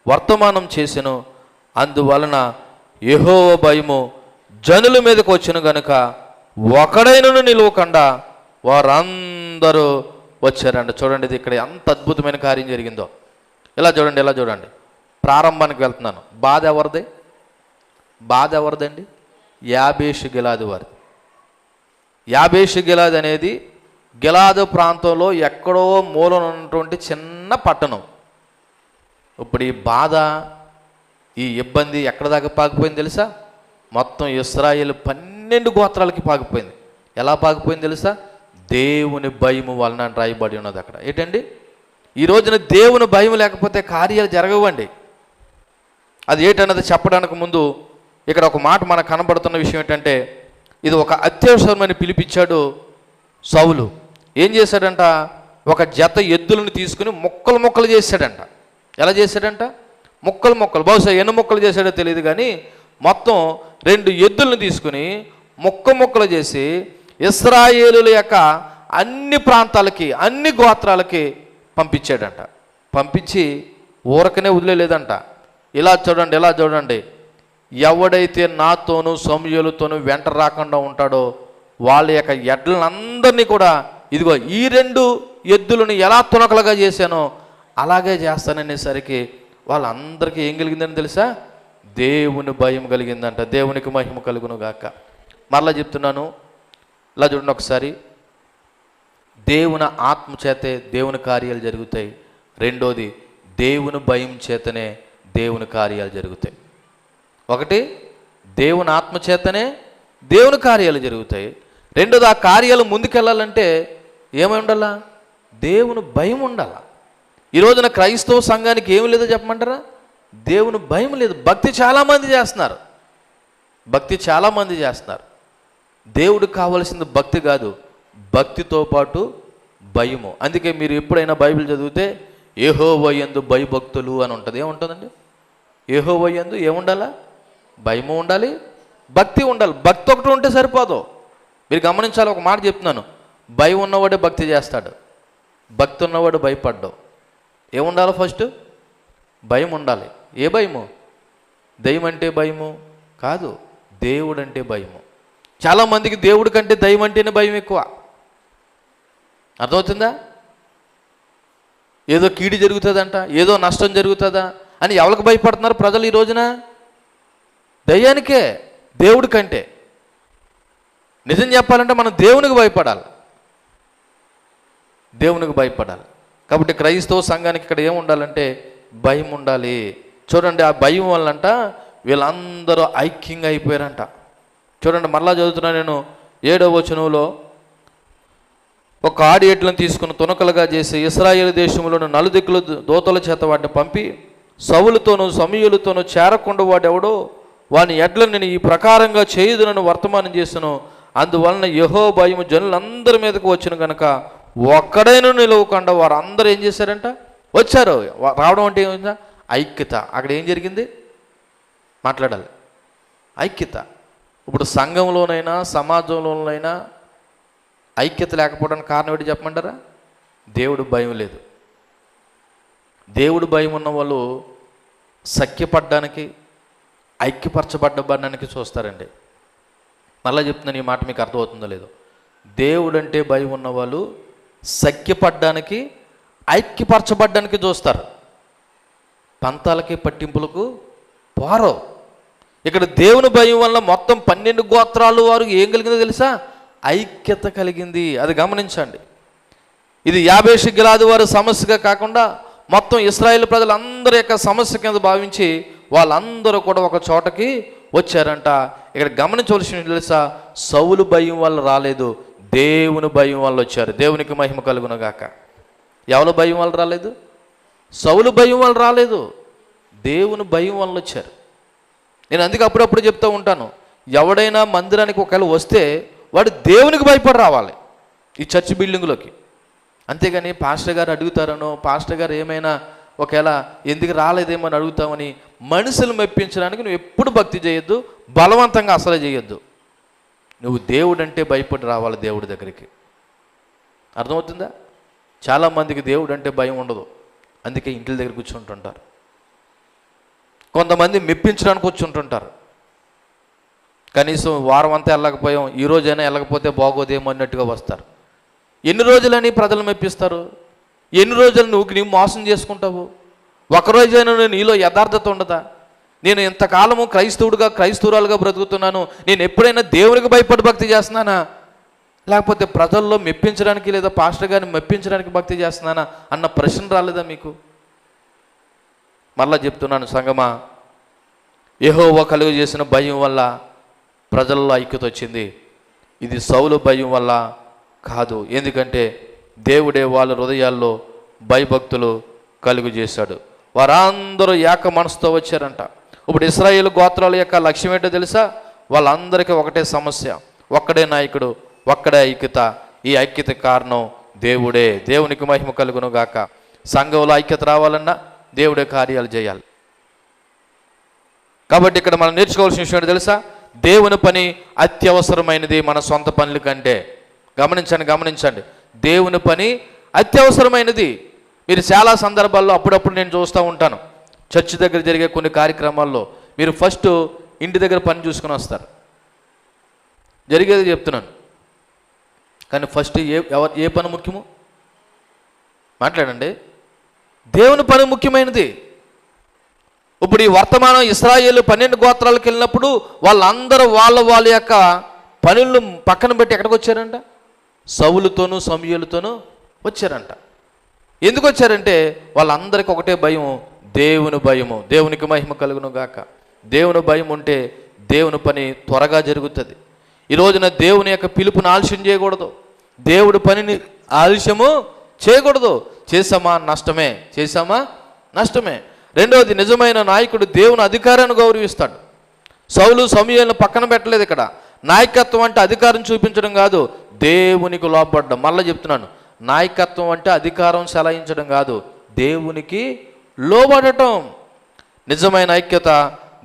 వర్తమానం చేసెను. అందువలన యెహోవా భయము జనుల మీదకు వచ్చెను గనుక ఒకడైనను నిలవకుండా వారందరూ వచ్చారంట. చూడండి, ఇది ఇక్కడ ఎంత అద్భుతమైన కార్యం జరిగిందో. ఇలా చూడండి. ప్రారంభానికి వెళ్తున్నాను. బాధ ఎవరిదండి? యాబేషు గిలాదు వారి. యాబేషు గిలాదు అనేది గిలాదు ప్రాంతంలో ఎక్కడో మూలన ఉన్నటువంటి చిన్న పట్టణం. ఇప్పుడు ఈ బాధ, ఈ ఇబ్బంది ఎక్కడ దాకా పాకిపోయింది తెలుసా? మొత్తం ఇశ్రాయేలు 12 గోత్రాలకి పాకిపోయింది. ఎలా పాకిపోయింది తెలుసా? దేవుని భయము వలన రాయబడి ఉన్నది అక్కడ. ఏంటండి? ఈ రోజున దేవుని భయం లేకపోతే కార్యాలు జరగవండి. అది ఏంటన్నది చెప్పడానికి ముందు ఇక్కడ ఒక మాట మనకు కనబడుతున్న విషయం ఏంటంటే, ఇది ఒక అత్యవసరమైన పిలిపించాడు సౌలు. ఏం చేశాడంట? ఒక జత ఎద్దులను తీసుకుని ముక్కలు చేశాడంట. ఎలా చేశాడంట? ముక్కలు. బహుశా ఎన్ని ముక్కలు చేశాడో తెలియదు, కానీ మొత్తం 2 ఎద్దులను తీసుకుని ముక్కలు చేసి ఇశ్రాయేలుల యొక్క అన్ని ప్రాంతాలకి, అన్ని గోత్రాలకి పంపించాడంట. పంపించి ఊరకనే వదిలేదంట. ఇలా చూడండి, ఎవడైతే నాతోనూ సమూయేలుతోనూ వెంట రాకుండా ఉంటాడో వాళ్ళ యొక్క ఎడ్లందరినీ కూడా ఇదిగో ఈ 2 ఎద్దులను ఎలా తునకలుగా చేశానో అలాగే చేస్తాననేసరికి వాళ్ళందరికీ ఏం కలిగిందని తెలుసా? దేవుని భయం కలిగిందంట. దేవునికి మహిమ కలుగును గాక. మరలా చెప్తున్నాను, ఇలా చూడండి ఒకసారి. దేవుని ఆత్మ చేతే దేవుని కార్యాలు జరుగుతాయి. రెండోది, దేవుని భయం చేతనే దేవుని కార్యాలు జరుగుతాయి. ఒకటి, దేవుని ఆత్మ చేతనే దేవుని కార్యాలు జరుగుతాయి. రెండోది, ఆ కార్యాలు ముందుకెళ్ళాలంటే ఏమై ఉండాలా? దేవుని భయం ఉండాలా. ఈ రోజున క్రైస్తవ సంఘానికి ఏమి లేదో చెప్పమంటారా? దేవుని భయం లేదు. భక్తి చాలామంది చేస్తున్నారు, భక్తి చాలామంది చేస్తున్నారు. దేవుడికి కావలసింది భక్తి కాదు, భక్తితో పాటు భయము. అందుకే మీరు ఎప్పుడైనా బైబిల్ చదివితే యెహోవా యందు భయభక్తులు అని ఉంటుంది. ఏముంటుందండి? యెహోవా యందు ఏముండాలా? భయము ఉండాలి, భక్తి ఉండాలి. భక్తి ఒకటి ఉంటే సరిపోదు. మీరు గమనించాలి, ఒక మాట చెప్తున్నాను, భయం ఉన్నవాడే భక్తి చేస్తాడు, భక్తి ఉన్నవాడు భయపడ్డావు. ఏముండాలి? ఫస్ట్ భయం ఉండాలి. ఏ భయము? దయ్యం అంటే భయము కాదు, దేవుడు అంటే భయము. చాలామందికి దేవుడి కంటే దయ్యం అంటేనే భయం ఎక్కువ. అర్థమవుతుందా? ఏదో కీడు జరుగుతుందంట, ఏదో నష్టం జరుగుతుందా అని ఎవరికి భయపడుతున్నారు ప్రజలు ఈ రోజున? దయ్యానికే, దేవుడి కంటే. నిజం చెప్పాలంటే మనం దేవునికి భయపడాలి, దేవునికి భయపడాలి. కాబట్టి క్రైస్తవ సంఘానికి ఇక్కడ ఏముండాలంటే భయం ఉండాలి. చూడండి, ఆ భయం వల్లంట వీళ్ళందరూ ఐక్యంగా అయిపోయారంట. చూడండి, మరలా చదువుతున్నా నేను 7వ వచనంలో, ఒక ఆడి ఎడ్లను తీసుకుని తునకలుగా చేసి ఇశ్రాయేలు దేశంలోని నలుదిక్కుల దూతల చేత వాటిని పంపి సౌలుతోనూ సమూయేలుతోనూ చేరకుండా వాడెవడో వాని ఎడ్లను నేను ఈ ప్రకారంగా చేయుదునని వర్తమానం చేసాను. అందువలన యెహోవా భయము జనులందరి మీదకు వచ్చిన కనుక ఒక్కడైనా నిలవకుండా వారు అందరూ ఏం చేశారంట? వచ్చారు. రావడం అంటే ఏమైందా? ఐక్యత. అక్కడ ఏం జరిగింది? మాట్లాడాలి. ఐక్యత. ఇప్పుడు సంఘంలోనైనా సమాజంలోనైనా ఐక్యత లేకపోవడానికి కారణం ఏంటి చెప్పమంటారా? దేవుడు భయం లేదు. దేవుడు భయం ఉన్న వాళ్ళు సఖ్యపడడానికి, ఐక్యపరచబడ్డానికి చూస్తారండి. మళ్ళీ చెప్తున్నాను, ఈ మాట మీకు అర్థమవుతుందో లేదో. దేవుడు అంటే భయం ఉన్నవాళ్ళు సఖ్యపడడానికి, ఐక్యపరచబడ్డానికి చూస్తారు. పంతాలకి పట్టింపులకు పోరు. ఇక్కడ దేవుని భయం వల్ల మొత్తం 12 గోత్రాలు వారు ఏం కలిగిందో తెలుసా? ఐక్యత కలిగింది. అది గమనించండి. ఇది యాబేషు గిలాదు వారి సమస్యగా కాకుండా మొత్తం ఇశ్రాయేలు ప్రజలందరి యొక్క సమస్య కింద భావించి వాళ్ళందరూ కూడా ఒక చోటకి వచ్చారంట. ఇక్కడ గమనించవలసిన తెలుసా? సౌలు భయం వల్ల రాలేదు, దేవుని భయం వల్ల వచ్చారు. దేవునికి మహిమ కలుగును గాక. ఎవరి భయం వల్ల రాలేదు? సౌలు భయం వల్ల రాలేదు, దేవుని భయం వల్ల వచ్చారు. నేను అందుకే అప్పుడప్పుడు చెప్తూ ఉంటాను, ఎవడైనా మందిరానికి ఒకవేళ వస్తే వాడు దేవునికి భయపడి రావాలి ఈ చర్చ్ బిల్డింగ్లోకి. అంతేగాని పాస్టర్ గారు అడుగుతారనో, పాస్టర్ గారు ఏమైనా ఒకవేళ ఎందుకు రాలేదేమో అని అడుగుతామని మనుషులు మెప్పించడానికి నువ్వు ఎప్పుడు భక్తి చేయొద్దు, బలవంతంగా అసలు చేయొద్దు. నువ్వు దేవుడు అంటే భయపడి రావాలి దేవుడి దగ్గరికి. అర్థమవుతుందా? చాలామందికి దేవుడు అంటే భయం ఉండదు, అందుకే ఇంటి దగ్గర కూర్చుంటుంటారు. కొంతమంది మెప్పించడానికి కూర్చుంటుంటారు. కనీసం వారం అంతా వెళ్ళకపోయాం, ఈరోజైనా వెళ్ళకపోతే బాగోదేమో అన్నట్టుగా వస్తారు. ఎన్ని రోజులని ప్రజలు మెప్పిస్తారు? ఎన్ని రోజులు నువ్వు మోసం చేసుకుంటావు? ఒకరోజైనా నీలో యథార్థత ఉండదా? నేను ఇంతకాలము క్రైస్తవుడుగా, క్రైస్తవురాలుగా బ్రతుకుతున్నాను, నేను ఎప్పుడైనా దేవునికి భయపడి భక్తి చేస్తున్నానా, లేకపోతే ప్రజల్లో మెప్పించడానికి లేదా పాస్టర్ గారిని మెప్పించడానికి భక్తి చేస్తున్నానా అన్న ప్రశ్న రాలేదా మీకు? మళ్ళా చెప్తున్నాను సంగమా, యెహోవా కలుగు చేసిన భయం వల్ల ప్రజల్లో ఐక్యత వచ్చింది. ఇది సౌలు భయం వల్ల కాదు. ఎందుకంటే దేవుడే వాళ్ళ హృదయాల్లో భయభక్తులు కలుగు చేశాడు. వారందరూ ఏక మనసుతో వచ్చారంట. ఇప్పుడు ఇశ్రాయేలు గోత్రాల యొక్క లక్ష్యం ఏంటో తెలుసా? వాళ్ళందరికీ ఒకటే సమస్య, ఒక్కడే నాయకుడు, ఒక్కడే ఐక్యత. ఈ ఐక్యత కారణం దేవుడే. దేవునికి మహిమ కలుగును గాక. సంఘంలో ఐక్యత రావాలన్నా దేవుడే కార్యాలు చేయాలి. కాబట్టి ఇక్కడ మనం నేర్చుకోవాల్సిన విషయం ఏంటో తెలుసా? దేవుని పని అత్యవసరమైనది మన సొంత పనుల కంటే. గమనించండి, దేవుని పని అత్యవసరమైనది. మీరు చాలా సందర్భాల్లో అప్పుడప్పుడు నేను చూస్తూ ఉంటాను, చర్చి దగ్గర జరిగే కొన్ని కార్యక్రమాల్లో మీరు ఫస్ట్ ఇంటి దగ్గర పని చూసుకుని వస్తారు. జరిగేది చెప్తున్నాను, కానీ ఫస్ట్ ఏ పని ముఖ్యము? మాట్లాడండి. దేవుని పని ముఖ్యమైనది. ఇప్పుడు ఈ వర్తమానం ఇశ్రాయేలు 12 గోత్రాలకు వెళ్ళినప్పుడు వాళ్ళందరూ వాళ్ళ యొక్క పనులను పక్కన పెట్టి ఎక్కడికి వచ్చారంట? సౌలుతోనూ సమూయేలుతోనూ వచ్చారంట. ఎందుకు వచ్చారంటే వాళ్ళందరికీ ఒకటే భయం, దేవుని భయము. దేవునికి మహిమ కలుగును గాక. దేవుని భయం ఉంటే దేవుని పని త్వరగా జరుగుతుంది. ఈ రోజున దేవుని యొక్క పిలుపుని ఆలస్యం చేయకూడదు, దేవుడి పనిని ఆలస్యము చేయకూడదు. చేసామా నష్టమే. రెండవది, నిజమైన నాయకుడు దేవుని అధికారాన్ని గౌరవిస్తాడు. సౌలు సమూయేలును పక్కన పెట్టలేదు. ఇక్కడ నాయకత్వం అంటే అధికారం చూపించడం కాదు, దేవునికి లోబడ్డం. మళ్ళీ చెప్తున్నాను, నాయకత్వం అంటే అధికారం చెలాయించడం కాదు, దేవునికి లోబడటం. నిజమైన ఐక్యత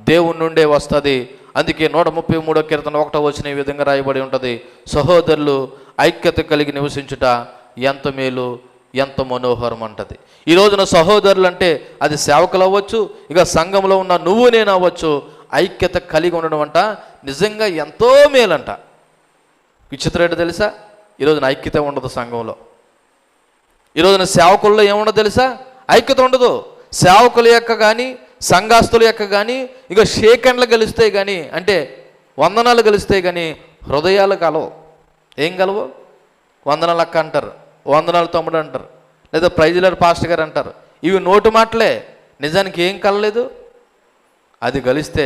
దేవుని నుండే వస్తుంది. అందుకే 133వ కీర్తన 1వ వచనం ఈ విధంగా రాయబడి ఉంటుంది, సహోదరులు ఐక్యత కలిగి నివసించుట ఎంత మేలు, ఎంత మనోహరం అంటది. ఈ రోజున సహోదరులు అంటే అది సేవకులు అవ్వచ్చు, ఇక సంఘంలో ఉన్న నువ్వు నేను అవ్వచ్చు, ఐక్యత కలిగి ఉండడం అంట నిజంగా ఎంతో మేలంట. విచిత్రం ఏంటో తెలుసా, ఈరోజున ఐక్యత ఉండదు సంఘంలో. ఈరోజున సేవకుల్లో ఏముండదు తెలుసా, ఐక్యత ఉండదు. సేవకుల యొక్క కానీ సంఘాస్తుల యొక్క కానీ ఇక షేకండ్లు గెలుస్తాయి కానీ, అంటే వందనాలు గెలుస్తాయి కానీ హృదయాలు కలవు. ఏం కలవు? వందనాలు అక్క అంటారు, వందనాలు తమ్ముడు అంటారు, లేదా ప్రైజులర్ పాస్టర్ గారు అంటారు. ఇవి నోటు మాటలే, నిజానికి ఏం కలలేదు. అది గలిస్తే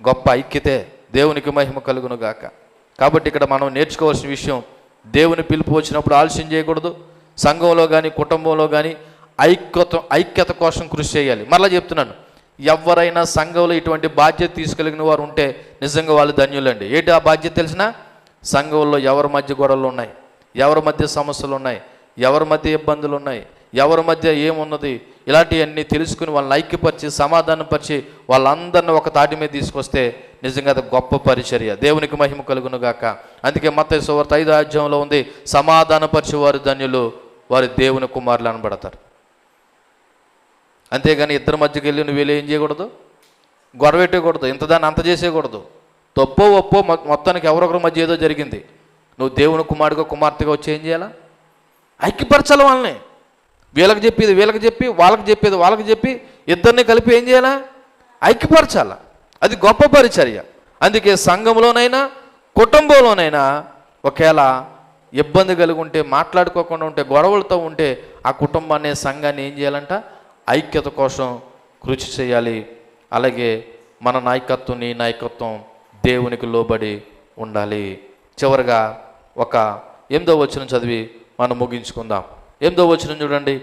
గొప్ప ఐక్యతే. దేవునికి మహిమ కలుగును గాక. కాబట్టి ఇక్కడ మనం నేర్చుకోవాల్సిన విషయం, దేవుని పిలుపు వచ్చినప్పుడు ఆలస్యం చేయకూడదు. సంఘంలో కానీ కుటుంబంలో కానీ ఐక్యత కోసం కృషి చేయాలి. మరలా చెప్తున్నాను, ఎవరైనా సంఘంలో ఇటువంటి బాధ్యత తీసుకెళ్ళిన వారు ఉంటే నిజంగా వాళ్ళు ధన్యులండి. ఏంటి ఆ బాధ్యత తెలిసిన? సంఘంలో ఎవరి మధ్య గొడవలు ఉన్నాయి, ఎవరి మధ్య సమస్యలు ఉన్నాయి, ఎవరి మధ్య ఇబ్బందులు ఉన్నాయి, ఎవరి మధ్య ఏమున్నది, ఇలాంటివన్నీ తెలుసుకుని వాళ్ళని ఐక్యపరిచి సమాధానపరిచి వాళ్ళందరినీ ఒక తాటి మీద తీసుకొస్తే నిజంగా అది గొప్ప పరిచర్య. దేవునికి మహిమ కలుగును గాక. అందుకే మత్తయి సువార్త 5వ అధ్యాయంలో ఉంది, సమాధానపరిచి వారు ధన్యులు, వారి దేవుని కుమారులు అనబడతారు. అంతేగాని ఇద్దరి మధ్యకి వెళ్ళి నువ్వు వీళ్ళు ఏం చేయకూడదు, గొడవెట్టకూడదు, ఇంతదాన్ని అంత చేసేయకూడదు. తప్పో ఒప్పో మొత్తానికి ఎవరొకరి మధ్య ఏదో జరిగింది, నువ్వు దేవుని కుమారుడిగా కుమార్తెగా వచ్చి ఏం చేయాలా? ఐక్యపరచాలి వాళ్ళని. వీళ్ళకి చెప్పేది వీళ్ళకి చెప్పి, వాళ్ళకి చెప్పేది వాళ్ళకి చెప్పి, ఇద్దరిని కలిపి ఏం చేయాలా? ఐక్యపరచాల. అది గొప్ప పరిచర్య. అందుకే సంఘంలోనైనా కుటుంబంలోనైనా ఒకవేళ ఇబ్బంది కలిగి ఉంటే, మాట్లాడుకోకుండా ఉంటే, గొడవలతో ఉంటే ఆ కుటుంబాన్ని సంఘాన్ని ఏం చేయాలంట? ఐక్యత కోసం కృషి చేయాలి. అలాగే మన నాయకత్వం, నీ నాయకత్వం దేవునికి లోబడి ఉండాలి. చివరిగా ఒక 8వ వచనం చదివి మనం ముగించుకుందాం. 8వ వచనం చూడండి.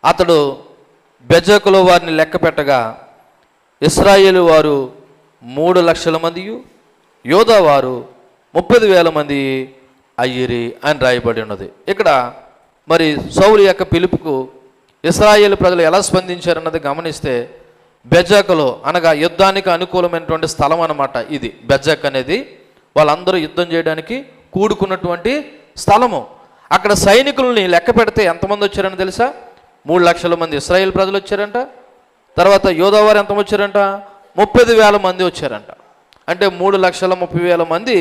అతడు బెజకులో వారిని లెక్క పెట్టగా ఇశ్రాయేలు వారు 3 లక్షల మందియు, యోధా వారు 30,000 మంది అయ్యిరి అని రాయబడి ఉన్నది. ఇక్కడ మరి సౌలు యొక్క పిలుపుకు ఇశ్రాయేలు ప్రజలు ఎలా స్పందించారన్నది గమనిస్తే, బెజకులో అనగా యుద్ధానికి అనుకూలమైనటువంటి స్థలం అన్నమాట ఇది. బెజక్ అనేది వాళ్ళందరూ యుద్ధం చేయడానికి కూడుకున్నటువంటి స్థలము. అక్కడ సైనికుల్ని లెక్క పెడితే ఎంతమంది వచ్చారని తెలుసా? 3 లక్షల మంది ఇశ్రాయేల్ ప్రజలు వచ్చారంట. తర్వాత యోధావారు ఎంతమంది వచ్చారంట? 30,000 మంది వచ్చారంట. అంటే 3,30,000 మంది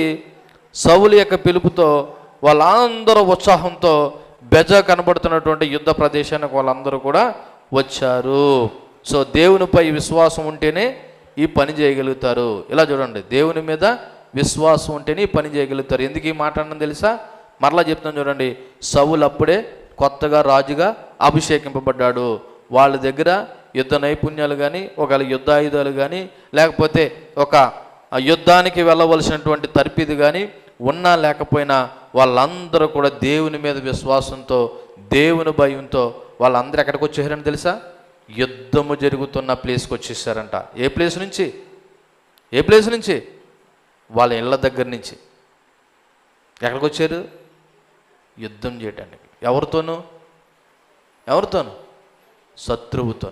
సౌలు యొక్క పిలుపుతో వాళ్ళందరూ ఉత్సాహంతో బెజ కనబడుతున్నటువంటి యుద్ధ ప్రదేశానికి వాళ్ళందరూ కూడా వచ్చారు. సో దేవునిపై విశ్వాసం ఉంటేనే ఈ పని చేయగలుగుతారు. ఇలా చూడండి, దేవుని మీద విశ్వాసం ఉంటేనే ఈ పని చేయగలుగుతారు. ఎందుకు ఈ మాట అన్నది తెలుసా? మరలా చెప్తాను చూడండి. సౌలు అప్పుడే కొత్తగా రాజుగా అభిషేకింపబడ్డాడు. వాళ్ళ దగ్గర యుద్ధ నైపుణ్యాలు కానీ, ఒకవేళ యుద్ధ ఆయుధాలు కానీ, లేకపోతే ఒక యుద్ధానికి వెళ్ళవలసినటువంటి తర్పిది కానీ ఉన్నా లేకపోయినా వాళ్ళందరూ కూడా దేవుని మీద విశ్వాసంతో, దేవుని భయంతో వాళ్ళందరూ ఎక్కడికి వచ్చేసారని తెలుసా? యుద్ధము జరుగుతున్న ప్లేస్కి వచ్చేసారంట. ఏ ప్లేస్ నుంచి? ఏ ప్లేస్ నుంచి? వాళ్ళ ఇళ్ళ దగ్గర నుంచి. ఎక్కడికి వచ్చారు? యుద్ధం చేయడానికి. ఎవరితోనూ? శత్రువుతో.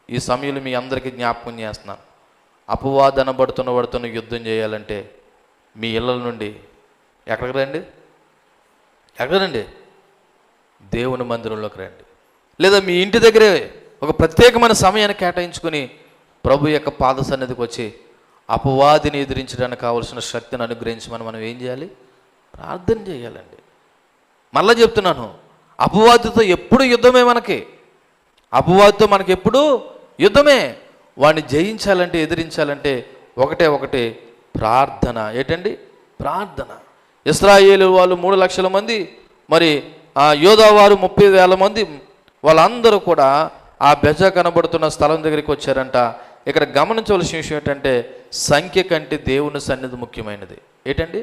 ఈ సమయంలో మీ అందరికీ జ్ఞాపకం చేస్తున్నాను, అపవాదనబడుతున్న వాడితో యుద్ధం చేయాలంటే మీ ఇళ్ళ నుండి ఎక్కడికి రండి? దేవుని మందిరంలోకి రండి. లేదా మీ ఇంటి దగ్గరే ఒక ప్రత్యేకమైన సమయాన్ని కేటాయించుకొని ప్రభు యొక్క పాద సన్నిధికి వచ్చి అపవాదిని ఎదిరించడానికి కావలసిన శక్తిని అనుగ్రహించమని మనం ఏం చేయాలి? ప్రార్థన చేయాలండి. మళ్ళా చెప్తున్నాను, అపవాదితో ఎప్పుడు యుద్ధమే. అపవాదితో మనకి ఎప్పుడు యుద్ధమే. వాడిని జయించాలంటే, ఎదిరించాలంటే ఒకటే ప్రార్థన. ఏంటండి? ప్రార్థన. ఇశ్రాయేలు వాళ్ళు 3 లక్షల మంది, మరి ఆ యోధా వారు 30,000 మంది, వాళ్ళందరూ కూడా ఆ బెజ కనబడుతున్న స్థలం దగ్గరికి వచ్చారంట. ఇక్కడ గమనించవలసిన విషయం ఏంటంటే, సంఖ్య కంటే దేవుని సన్నిధి ముఖ్యమైనది. ఏంటండి?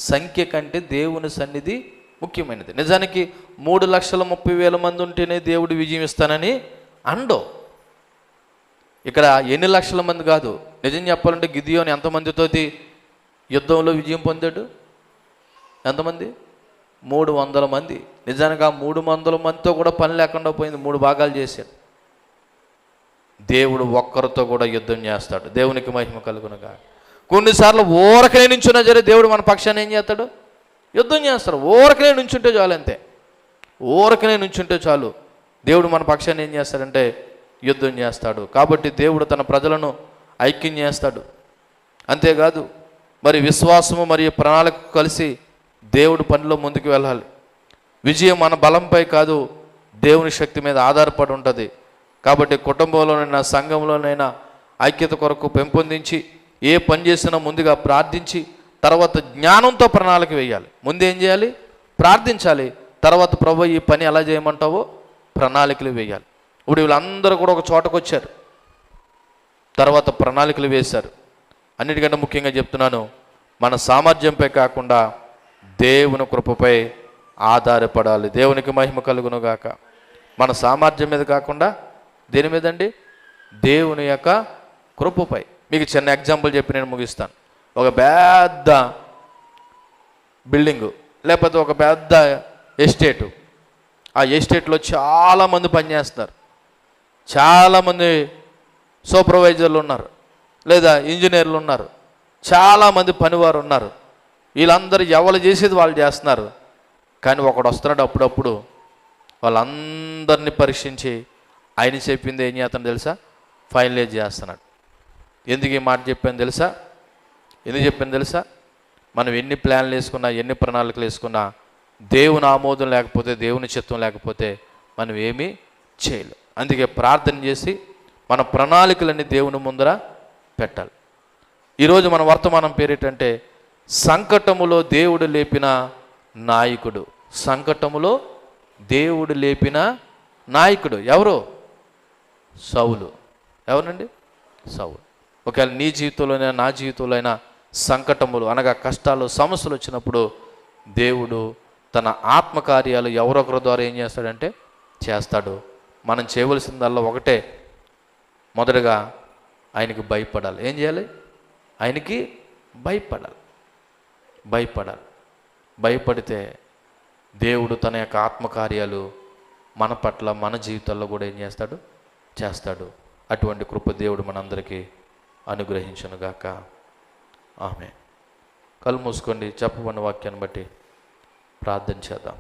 సంఖ్య కంటే దేవుని సన్నిధి ముఖ్యమైనది. నిజానికి 3,30,000 మంది ఉంటేనే దేవుడు విజయం ఇస్తానని అండో. ఇక్కడ ఎన్ని లక్షల మంది కాదు, నిజం చెప్పాలంటే గిదియోను ఎంతమందితోటి యుద్ధంలో విజయం పొందాడు? ఎంతమంది? 300 మంది. నిజానికి ఆ 300 మందితో కూడా పని లేకుండా పోయింది, 3 భాగాలు చేశాడు. దేవుడు ఒక్కరితో కూడా యుద్ధం చేస్తాడు. దేవునికి మహిమ కలుగునుగా. కొన్నిసార్లు ఊరకనే నుంచున్నా సరే దేవుడు మన పక్షాన్ని ఏం చేస్తాడు? యుద్ధం చేస్తాడు. ఊరకనే నుంచుంటే చాలు, అంతే. ఊరకనే నుంచుంటే చాలు దేవుడు మన పక్షాన్ని ఏం చేస్తాడంటే యుద్ధం చేస్తాడు. కాబట్టి దేవుడు తన ప్రజలను ఐక్యం చేస్తాడు. అంతేకాదు మరి విశ్వాసము మరియు ప్రణాళిక కలిసి దేవుడు పనిలో ముందుకు వెళ్ళాలి. విజయం మన బలంపై కాదు, దేవుని శక్తి మీద ఆధారపడి ఉంటుంది. కాబట్టి కుటుంబంలోనైనా సంఘంలోనైనా ఐక్యత కొరకు పెంపొందించి ఏ పని చేసినా ముందుగా ప్రార్థించి తర్వాత జ్ఞానంతో ప్రణాళిక వేయాలి. ముందు ఏం చేయాలి? ప్రార్థించాలి. తర్వాత ప్రభు ఈ పని ఎలా చేయమంటావో ప్రణాళికలు వేయాలి. ఇప్పుడు వీళ్ళందరూ కూడా ఒక చోటకు వచ్చారు, తర్వాత ప్రణాళికలు వేశారు. అన్నిటికంటే ముఖ్యంగా చెప్తున్నాను, మన సామర్థ్యంపై కాకుండా దేవుని కృపపై ఆధారపడాలి. దేవునికి మహిమ కలుగునుగాక. మన సామర్థ్యం మీద కాకుండా దేని మీద అండి? దేవుని యొక్క కృపపై. మీకు చిన్న ఎగ్జాంపుల్ చెప్పి నేను ముగిస్తాను. ఒక పెద్ద బిల్డింగు లేకపోతే ఒక పెద్ద ఎస్టేటు, ఆ ఎస్టేట్లో చాలామంది పనిచేస్తున్నారు, చాలామంది సూపర్వైజర్లు ఉన్నారు, లేదా ఇంజనీర్లు ఉన్నారు, చాలామంది పనివారు ఉన్నారు. వీళ్ళందరూ ఎవరు చేసేది వాళ్ళు చేస్తున్నారు. కానీ ఒకడు వస్తున్నాడు అప్పుడప్పుడు వాళ్ళందరినీ పరీక్షించి ఆయన చెప్పింది ఏం చేస్తాను తెలుసా? ఫైనలైజ్ చేస్తున్నాడు. ఎందుకు ఈ మాట చెప్పాను తెలుసా? ఎందుకు చెప్పాను తెలుసా? మనం ఎన్ని ప్లాన్లు వేసుకున్నా, ఎన్ని ప్రణాళికలు వేసుకున్నా దేవుని ఆమోదం లేకపోతే, దేవుని చిత్తం లేకపోతే మనం ఏమీ చేయలేం. అందుకే ప్రార్థన చేసి మన ప్రణాళికలన్నీ దేవుని ముందర పెట్టాలి. ఈరోజు మన వర్తమానం పేరేటంటే సంకటములో దేవుడు లేపిన నాయకుడు. సంకటములో దేవుడు లేపిన నాయకుడు ఎవరు? సౌలు. ఎవరండి? సౌలు. ఒకవేళ నీ జీవితంలోనైనా నా జీవితంలో సంకటములు అనగా కష్టాలు, సమస్యలు వచ్చినప్పుడు దేవుడు తన ఆత్మకార్యాలు ఎవరొకరి ద్వారా ఏం చేస్తాడంటే చేస్తాడు. మనం చేయవలసిందల్లా ఒకటే, మొదటగా ఆయనకి భయపడాలి. ఏం చేయాలి? ఆయనకి భయపడాలి. భయపడితే దేవుడు తన యొక్క ఆత్మకార్యాలు మన పట్ల, మన జీవితాల్లో కూడా ఏం చేస్తాడు. అటువంటి కృప దేవుడు మనందరికీ అనుగ్రహించునుగాక. ఆమేన్. కళ్ళు మూసుకోండి. చెప్పబడిన వాక్యాన్ని బట్టి ప్రార్థన చేద్దాం.